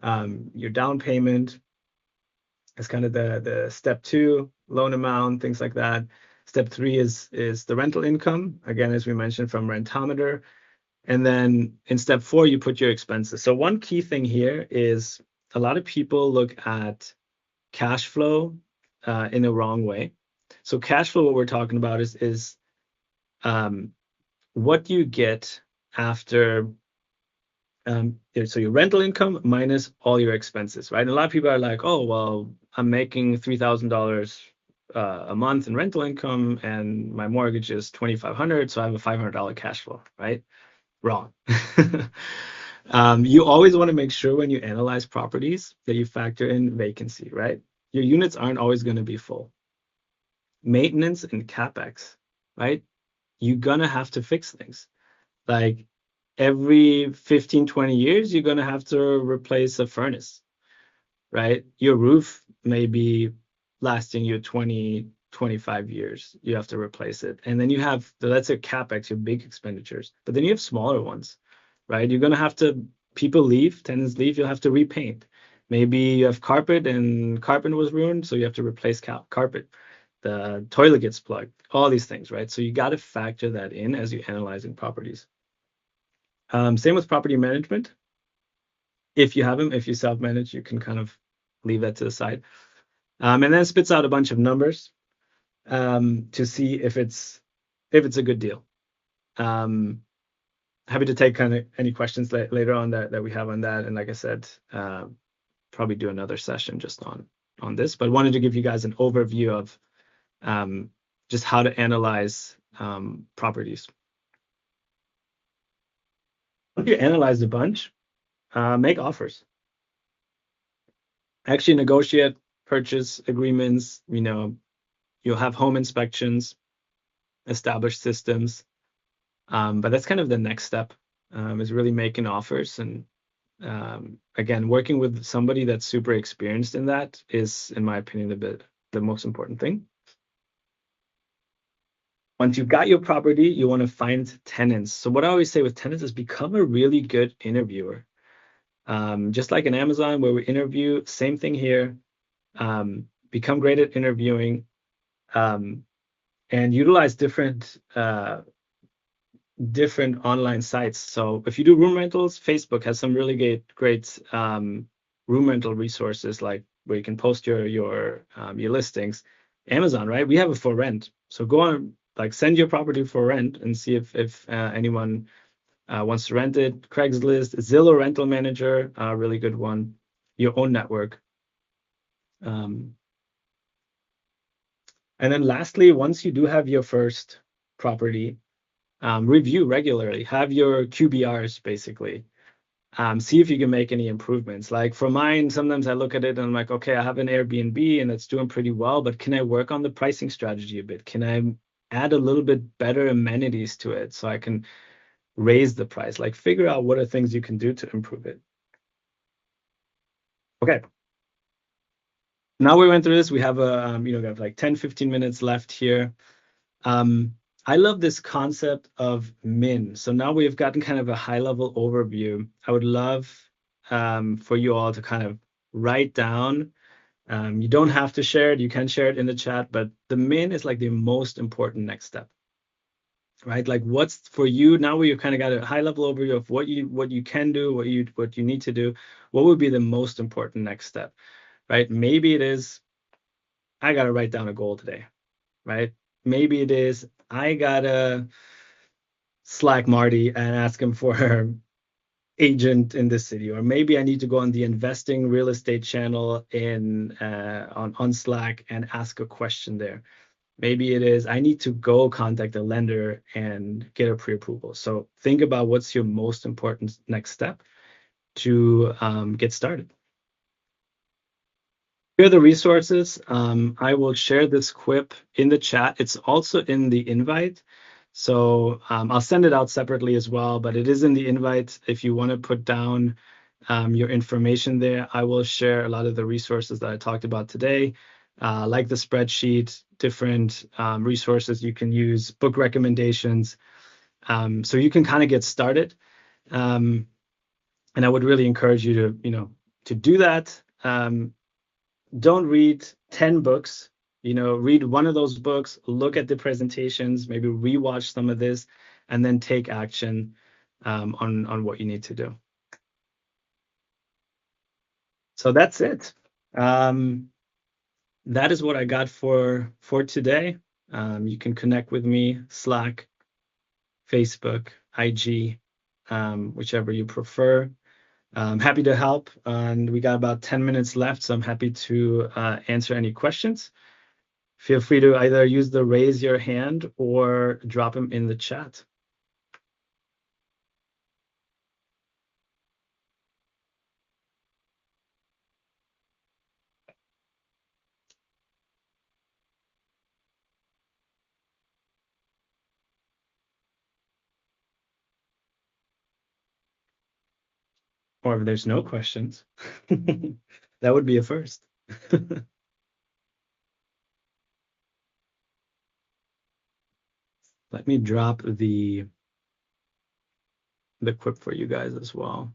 your down payment. It's kind of the step 2, loan amount, things like that. Step 3 is the rental income, again, as we mentioned, from Rentometer. And then in step 4, you put your expenses. So one key thing here is a lot of people look at cash flow in a wrong way. So cash flow, what we're talking about is what you get after so your rental income minus all your expenses, right? And a lot of people are like, oh, well, I'm making $3,000 a month in rental income and my mortgage is $2,500, so I have a $500 cash flow, right? Wrong. You always want to make sure when you analyze properties that you factor in vacancy, right? Your units aren't always going to be full. Maintenance and capex, right? You're going to have to fix things. Like every 15, 20 years, you're going to have to replace a furnace, right? Your roof may be lasting you 20, 25 years. You have to replace it. And then you have, let's say capex, your big expenditures, but then you have smaller ones, right? You're going to have to, people leave, tenants leave, you'll have to repaint. Maybe you have carpet and carpet was ruined, so you have to replace carpet. the toilet gets plugged, all these things, right? So you got to factor that in as you're analyzing properties. Same with property management. If you have them, if you self-manage, you can kind of leave that to the side. And then it spits out a bunch of numbers to see if it's a good deal. Happy to take kind of any questions later on that we have on that. And like I said, probably do another session just on this, but wanted to give you guys an overview of just how to analyze properties. Once you analyze a bunch, make offers. Actually negotiate purchase agreements. You'll have home inspections, establish systems. But that's kind of the next step, is really making offers. And again, working with somebody that's super experienced in that is, in my opinion, the most important thing. Once you've got your property, you want to find tenants. So what I always say with tenants is become a really good interviewer. Just like in Amazon where we interview, same thing here. Become great at interviewing, and utilize different online sites. So if you do room rentals, Facebook has some really great room rental resources, like where you can post your listings. Amazon, right? We have a for rent. So go on, like send your property for rent and see if anyone wants to rent it. Craigslist, Zillow Rental Manager, a really good one. Your own network. And then lastly, once you do have your first property, review regularly. Have your QBRs basically. See if you can make any improvements. Like for mine, sometimes I look at it and I'm like, okay, I have an Airbnb and it's doing pretty well, but can I work on the pricing strategy a bit? Can I add a little bit better amenities to it so I can raise the price? Like figure out what are things you can do to improve it. Okay. Now we went through this. We have we have like 10, 15 minutes left here. I love this concept of min. So now we've gotten kind of a high level overview. I would love for you all to kind of write down. You don't have to share it. You can share it in the chat, but the min is like the most important next step, right? Like what's for you now? We've kind of got a high level overview of what you can do, what you need to do. What would be the most important next step, right? Maybe it is, I got to write down a goal today, right? Maybe it is, I gotta Slack Marty and ask him for an agent in this city, or maybe I need to go on the investing real estate channel on Slack and ask a question there. Maybe it is, I need to go contact a lender and get a pre-approval. So think about what's your most important next step to get started. Here are the resources. I will share this quip in the chat. It's also in the invite. So I'll send it out separately as well, but it is in the invite. If you want to put down your information there, I will share a lot of the resources that I talked about today, like the spreadsheet, different resources you can use, book recommendations. So you can kind of get started. And I would really encourage you to do that. Don't read 10 books. Read one of those books, look at the presentations, maybe rewatch some of this, and then take action on what you need to do. So that's it. That is what I got for today. You can connect with me, Slack, Facebook, IG, whichever you prefer. I'm happy to help, and we got about 10 minutes left, so I'm happy to answer any questions. Feel free to either use the raise your hand or drop them in the chat. Or if there's no questions, that would be a first. Let me drop the quip for you guys as well.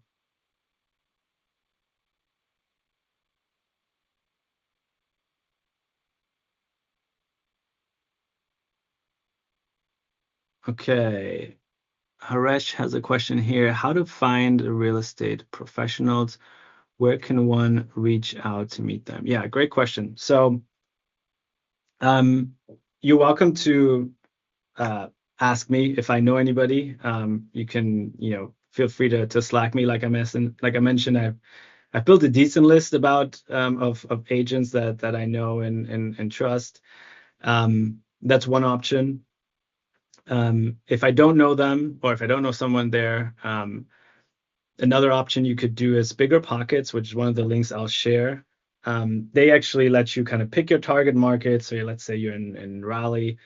Okay. Haresh has a question here. How to find real estate professionals? Where can one reach out to meet them? Yeah, great question. So, um, you're welcome to uh, ask me if I know anybody. You can, feel free to Slack me. Like I mentioned, I've built a decent list about of agents that I know and trust. That's one option. If I don't know them or if I don't know someone there, another option you could do is Bigger Pockets, which is one of the links I'll share. They actually let you kind of pick your target market. So let's say you're in Raleigh,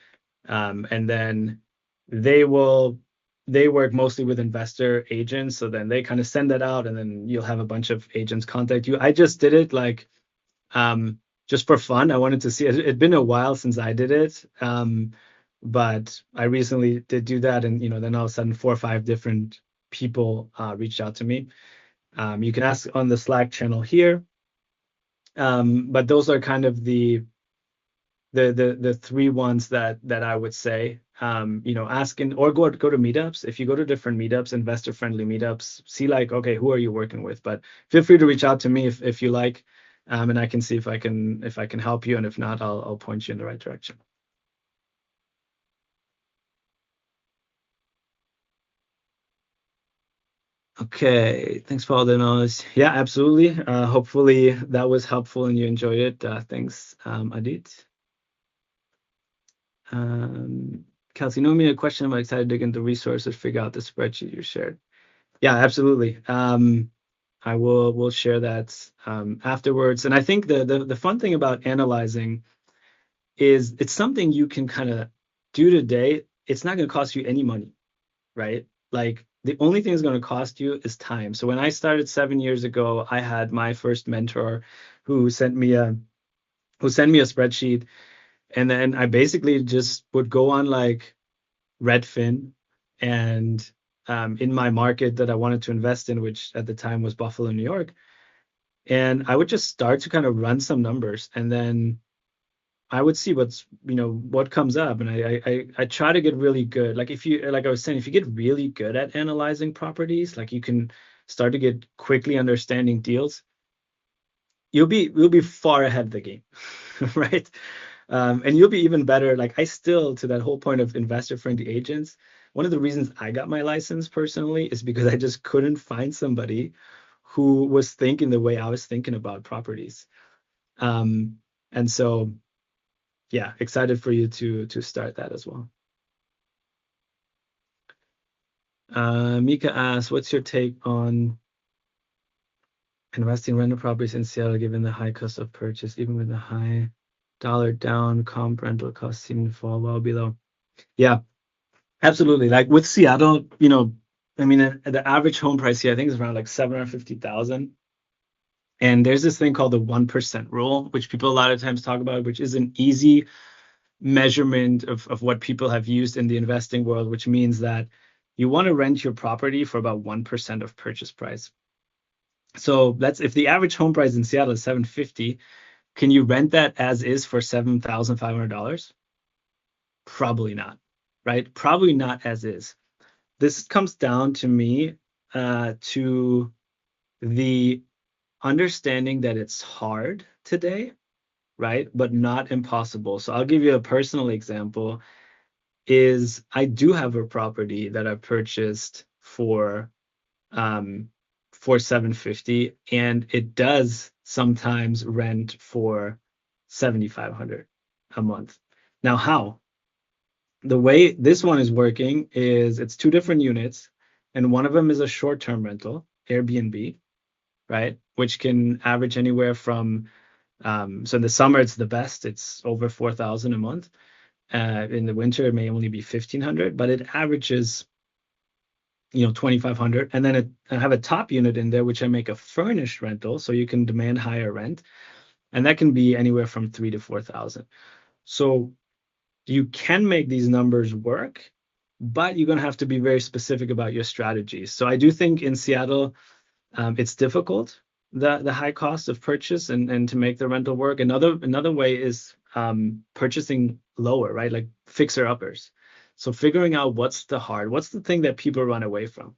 and then they will they work mostly with investor agents. So then they kind of send that out, and then you'll have a bunch of agents contact you. I just did it like just for fun. I wanted to see it. It'd been a while since I did it. But I recently did do that, and then all of a sudden 4 or 5 different people reached out to me. You can ask on the Slack channel here, but those are kind of the 3 ones that I would say. Asking or go to meetups. If you go to different meetups, investor friendly meetups, see like, okay, who are you working with? But feel free to reach out to me if you like, and I can see if I can help you, and if not, I'll point you in the right direction. Okay, thanks for all the knowledge. Yeah, absolutely. Hopefully that was helpful and you enjoyed it. Thanks, Adit. Kelsey, know me a question. I'm excited to dig into resources, figure out the spreadsheet you shared. Yeah, absolutely. We'll share that afterwards. And I think the fun thing about analyzing is it's something you can kind of do today. It's not going to cost you any money, right? Like the only thing it's going to cost you is time. So when I started 7 years ago, I had my first mentor who sent me a spreadsheet, and then I basically just would go on like Redfin and in my market that I wanted to invest in, which at the time was Buffalo, New York. And I would just start to kind of run some numbers, and then I would see what comes up. And I try to get really good. Like like I was saying, if you get really good at analyzing properties, like you can start to get quickly understanding deals, you'll be far ahead of the game, right? And you'll be even better. Like I still, to that whole point of investor friendly agents, one of the reasons I got my license personally is because I just couldn't find somebody who was thinking the way I was thinking about properties. And so, yeah, excited for you to start that as well. Mika asks, what's your take on investing in rental properties in Seattle given the high cost of purchase, even with the high dollar down, comp rental costs seem to fall well below? Yeah, absolutely. Like with Seattle, I mean, the average home price here, I think is around like 750,000. And there's this thing called the 1% rule, which people a lot of times talk about, which is an easy measurement of what people have used in the investing world, which means that you want to rent your property for about 1% of purchase price. So if the average home price in Seattle is 750, can you rent that as is for $7,500? Probably not, right? Probably not as is. This comes down to me to the understanding that it's hard today, right? But not impossible. So I'll give you a personal example. Is I do have a property that I purchased um, for 750, and it does sometimes rent for 7,500 a month. Now, how? The way this one is working is it's 2 different units, and one of them is a short-term rental, Airbnb, right? Which can average anywhere from so in the summer it's the best, it's over 4,000 a month. In the winter it may only be 1,500, but it averages 2,500. And then I have a top unit in there which I make a furnished rental, so you can demand higher rent, and that can be anywhere from 3 to 4,000. So you can make these numbers work, but you're going to have to be very specific about your strategies. So I do think in Seattle, it's difficult, the high cost of purchase and to make the rental work. Another way is purchasing lower, right? Like fixer uppers. So figuring out what's the thing that people run away from.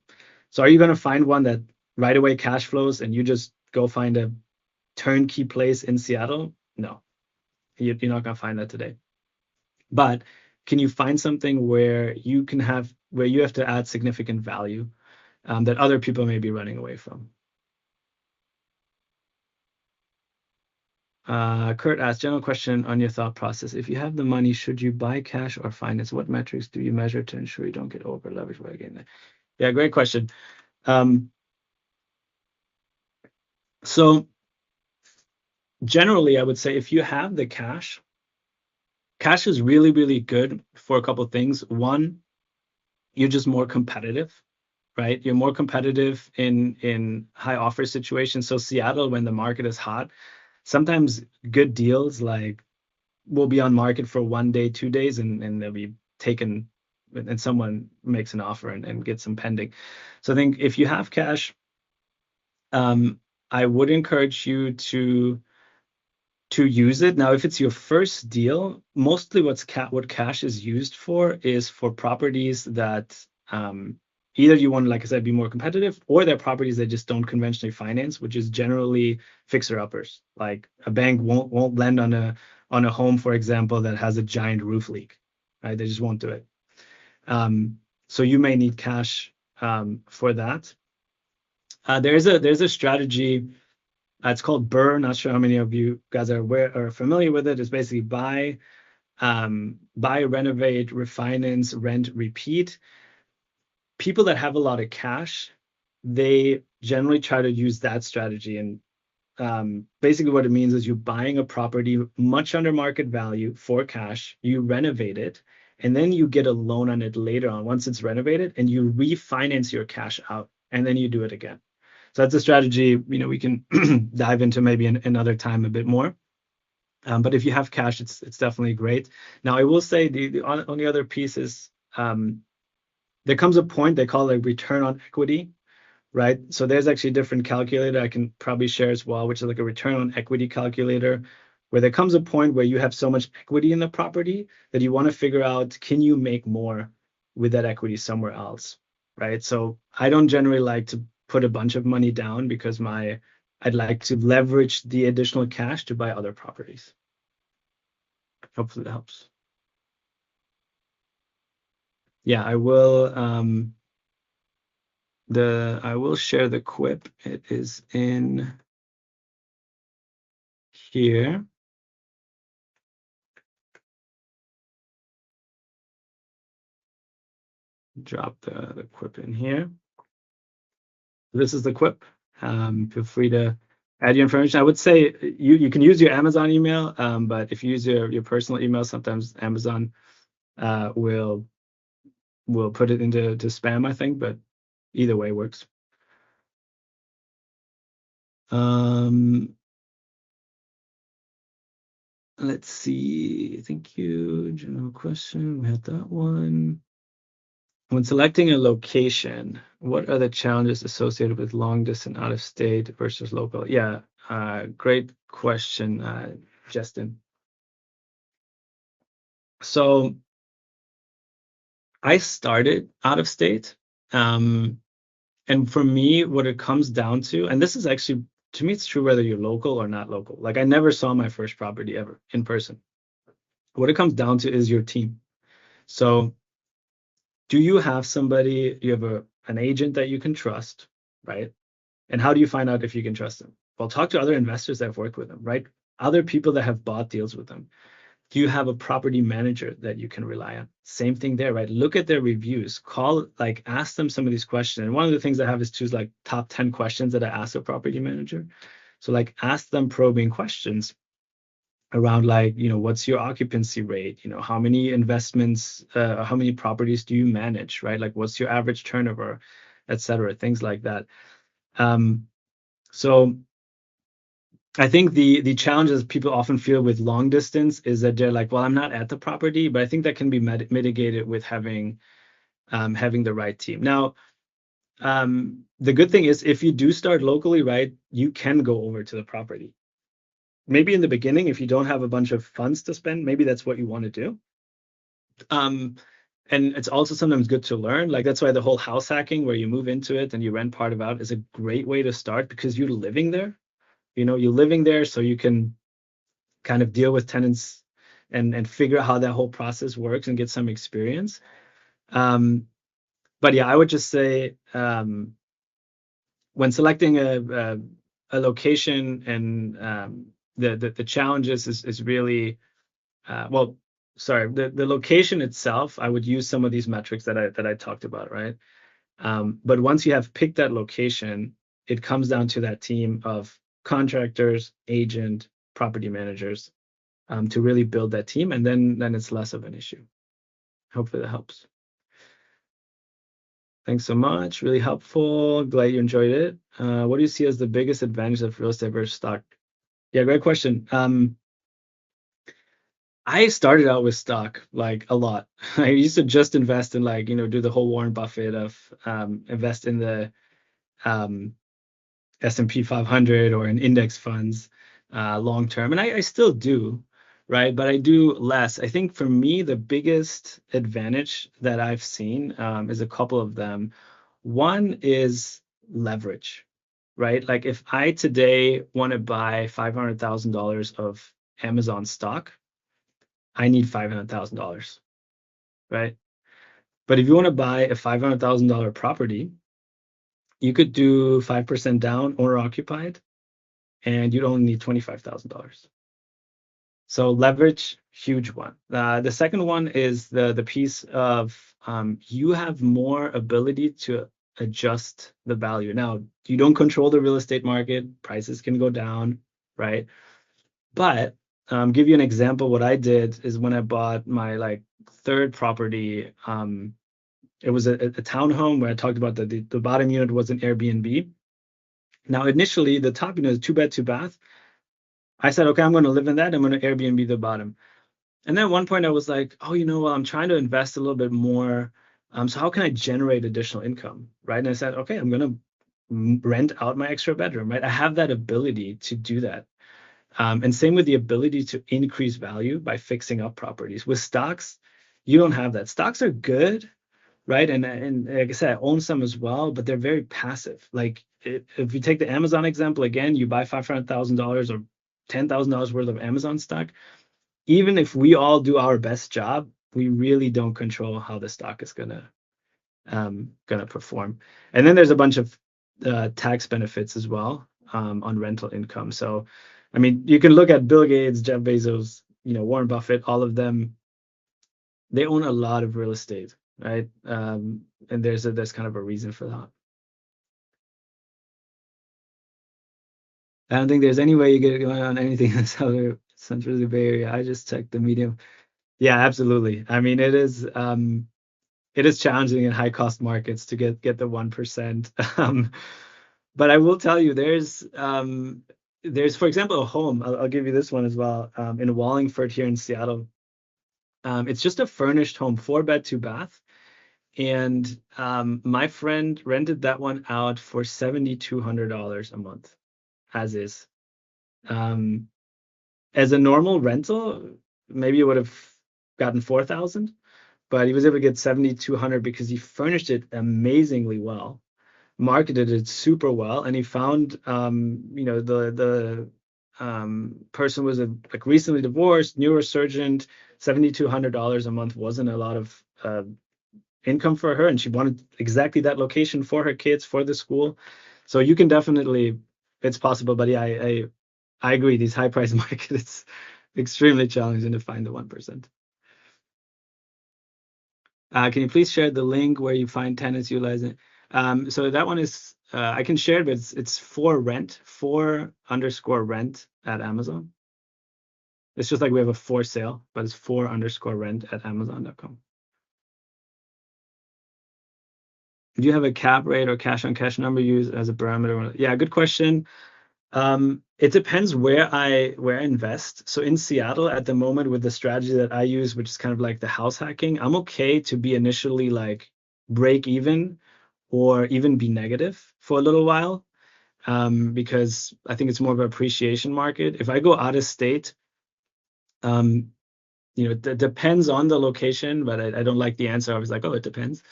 So are you going to find one that right away cash flows and you just go find a turnkey place in Seattle? No, you're not going to find that today. But can you find something where you have to add significant value that other people may be running away from? Kurt asked, general question on your thought process. If you have the money, should you buy cash or finance? What metrics do you measure to ensure you don't get over leveraged by again? Yeah, great question. So generally, I would say if you have the cash is really, really good for a couple of things. One, you're just more competitive, right? You're more competitive in high offer situations. So Seattle, when the market is hot, sometimes good deals like will be on market for 1 day, 2 days, and they'll be taken, and someone makes an offer and gets them pending. So I think if you have cash, I would encourage you to use it. Now, if it's your first deal, mostly what cash is used for is for properties that either you want, like I said, be more competitive, or they're properties that just don't conventionally finance, which is generally fixer-uppers. Like a bank won't lend on a home, for example, that has a giant roof leak, right? They just won't do it. So you may need cash for that. There's a strategy. It's called BRRRR. Not sure how many of you guys are aware or familiar with it. It's basically buy, renovate, refinance, rent, repeat. People that have a lot of cash, they generally try to use that strategy. And basically what it means is you're buying a property much under market value for cash, you renovate it, and then you get a loan on it later on once it's renovated, and you refinance your cash out, and then you do it again. So that's a strategy, we can dive into maybe another time a bit more. But if you have cash, it's definitely great. Now, I will say the only other piece is there comes a point they call it return on equity, right? So there's actually a different calculator I can probably share as well, which is like a return on equity calculator, where there comes a point where you have so much equity in the property that you want to figure out, can you make more with that equity somewhere else, right? So I don't generally like to put a bunch of money down because I'd like to leverage the additional cash to buy other properties. Hopefully that helps. Yeah, I will share the Quip. It is in here. Drop the Quip in here. This is the Quip. Feel free to add your information. I would say you can use your Amazon email, but if you use your personal email, sometimes Amazon will put it into spam, I think, but either way works. Let's see. Thank you. General question. We had that one. When selecting a location, what are the challenges associated with long distance out of state versus local? Yeah, great question, Justin. So I started out of state. And for me, what it comes down to, and this is actually, to me, it's true whether you're local or not local. Like I never saw my first property ever in person. What it comes down to is your team. So do you have somebody, you have an agent that you can trust, right? And how do you find out if you can trust them? Well, talk to other investors that have worked with them, right? Other people that have bought deals with them. Do you have a property manager that you can rely on? Same thing there, right? Look at their reviews, ask them some of these questions. And one of the things I have is choose like top 10 questions that I ask a property manager. So like ask them probing questions around like, what's your occupancy rate? How many investments, how many properties do you manage, right? Like what's your average turnover, et cetera, things like that. So I think the challenges people often feel with long distance is that they're like, well, I'm not at the property, but I think that can be mitigated with having the right team. Now, the good thing is if you do start locally, right, you can go over to the property. Maybe in the beginning, if you don't have a bunch of funds to spend, maybe that's what you want to do. and it's also sometimes good to learn. Like that's why the whole house hacking, where you move into it and you rent part of out, is a great way to start because you're living there. You're living there, so you can kind of deal with tenants and figure out how that whole process works and get some experience. But yeah, I would just say when selecting a location and the challenges is really well, sorry, the location itself, I would use some of these metrics that I talked about, right? But once you have picked that location, it comes down to that team of contractors, agent, property managers, to really build that team, and then it's less of an issue. Hopefully that helps. Thanks so much. Really helpful. Glad you enjoyed it. What do you see as the biggest advantage of real estate versus stock? Yeah, great question. I started out with stock like a lot. I used to just invest in like, do the whole Warren Buffett of invest in the S&P 500 or in index funds long term. And I still do, right? But I do less. I think for me, the biggest advantage that I've seen is a couple of them. One is leverage, right? Like if I today want to buy $500,000 of Amazon stock, I need $500,000, right? But if you want to buy a $500,000 property, you could do 5% down, owner occupied, and you'd only need $25,000. So leverage, huge one. The second one is the piece of you have more ability to adjust the value. Now, you don't control the real estate market, prices can go down, right? But give you an example, what I did is when I bought my like third property, it was a townhome where I talked about the bottom unit was an Airbnb. Now, initially, the top unit is 2 bed, 2 bath. I said, okay, I'm going to live in that. I'm going to Airbnb the bottom. And then at one point, I was like, oh, well, I'm trying to invest a little bit more. So how can I generate additional income, right? And I said, okay, I'm going to rent out my extra bedroom, right? I have that ability to do that. And same with the ability to increase value by fixing up properties. With stocks, you don't have that. Stocks are good, right? And like I said, I own some as well, but they're very passive. Like if you take the Amazon example again, you buy $500,000 or $10,000 worth of Amazon stock. Even if we all do our best job, we really don't control how the stock is gonna perform. And then there's a bunch of tax benefits as well on rental income. So, I mean, you can look at Bill Gates, Jeff Bezos, Warren Buffett, all of them. They own a lot of real estate, right? And there's kind of a reason for that. I don't think there's any way you get going on anything in the Central Bay Area. I just checked the medium. Yeah, absolutely. I mean, it is challenging in high cost markets to get the 1%. But I will tell you, there's for example a home. I'll give you this one as well in Wallingford here in Seattle. It's just a furnished home, 4 bed, 2 bath, and my friend rented that one out for $7,200 a month, as is. As a normal rental, maybe it would have gotten 4,000, but he was able to get 7,200 because he furnished it amazingly well, marketed it super well, and he found the person was like recently divorced, neurosurgeon. $7,200 a month wasn't a lot of income for her, and she wanted exactly that location for her kids, for the school. So you can definitely, it's possible, but yeah, I agree. These high price markets, it's extremely challenging to find the 1%. Can you please share the link where you find tenants utilizing? So that one is I can share it, but it's for rent, for_rent at Amazon. It's just like we have a for sale, but it's for_rent at Amazon.com. Do you have a cap rate or cash on cash number used as a parameter? Yeah, good question. It depends where I invest. So in Seattle at the moment, with the strategy that I use, which is kind of like the house hacking, I'm okay to be initially like break even or even be negative for a little while, because I think it's more of an appreciation market. If I go out of state, it depends on the location, but I don't like the answer. I was like, oh, it depends.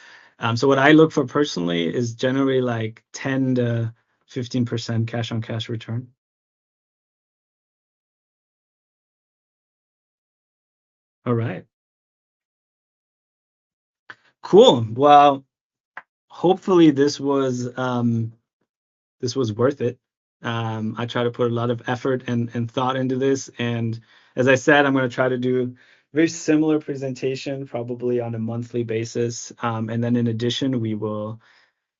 So what I look for personally is generally like 10 to 15% cash on cash return. All right. Cool. Well, hopefully this was worth it. I try to put a lot of effort and thought into this, and as I said, I'm going to try to do very similar presentation, probably on a monthly basis. And then in addition, we will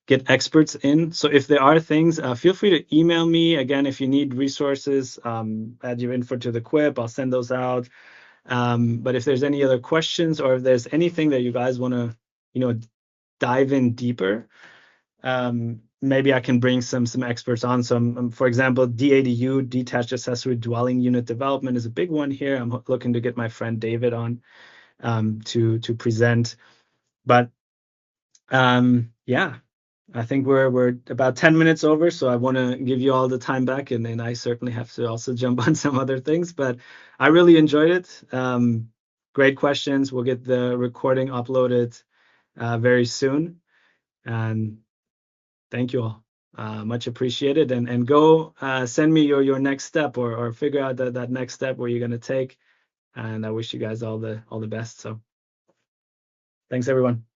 get experts in. So if there are things, feel free to email me. Again, if you need resources, add your info to the Quip. I'll send those out. But if there's any other questions or if there's anything that you guys want to, dive in deeper, maybe I can bring some experts on. Some, for example, DADU, detached accessory dwelling unit development, is a big one here. I'm looking to get my friend David on to present. But yeah, I think we're about 10 minutes over, so I want to give you all the time back, and then I certainly have to also jump on some other things. But I really enjoyed it. Great questions. We'll get the recording uploaded very soon, and thank you all. Much appreciated. And go send me your next step, or figure out that next step where you're gonna take. And I wish you guys all the best. So thanks everyone.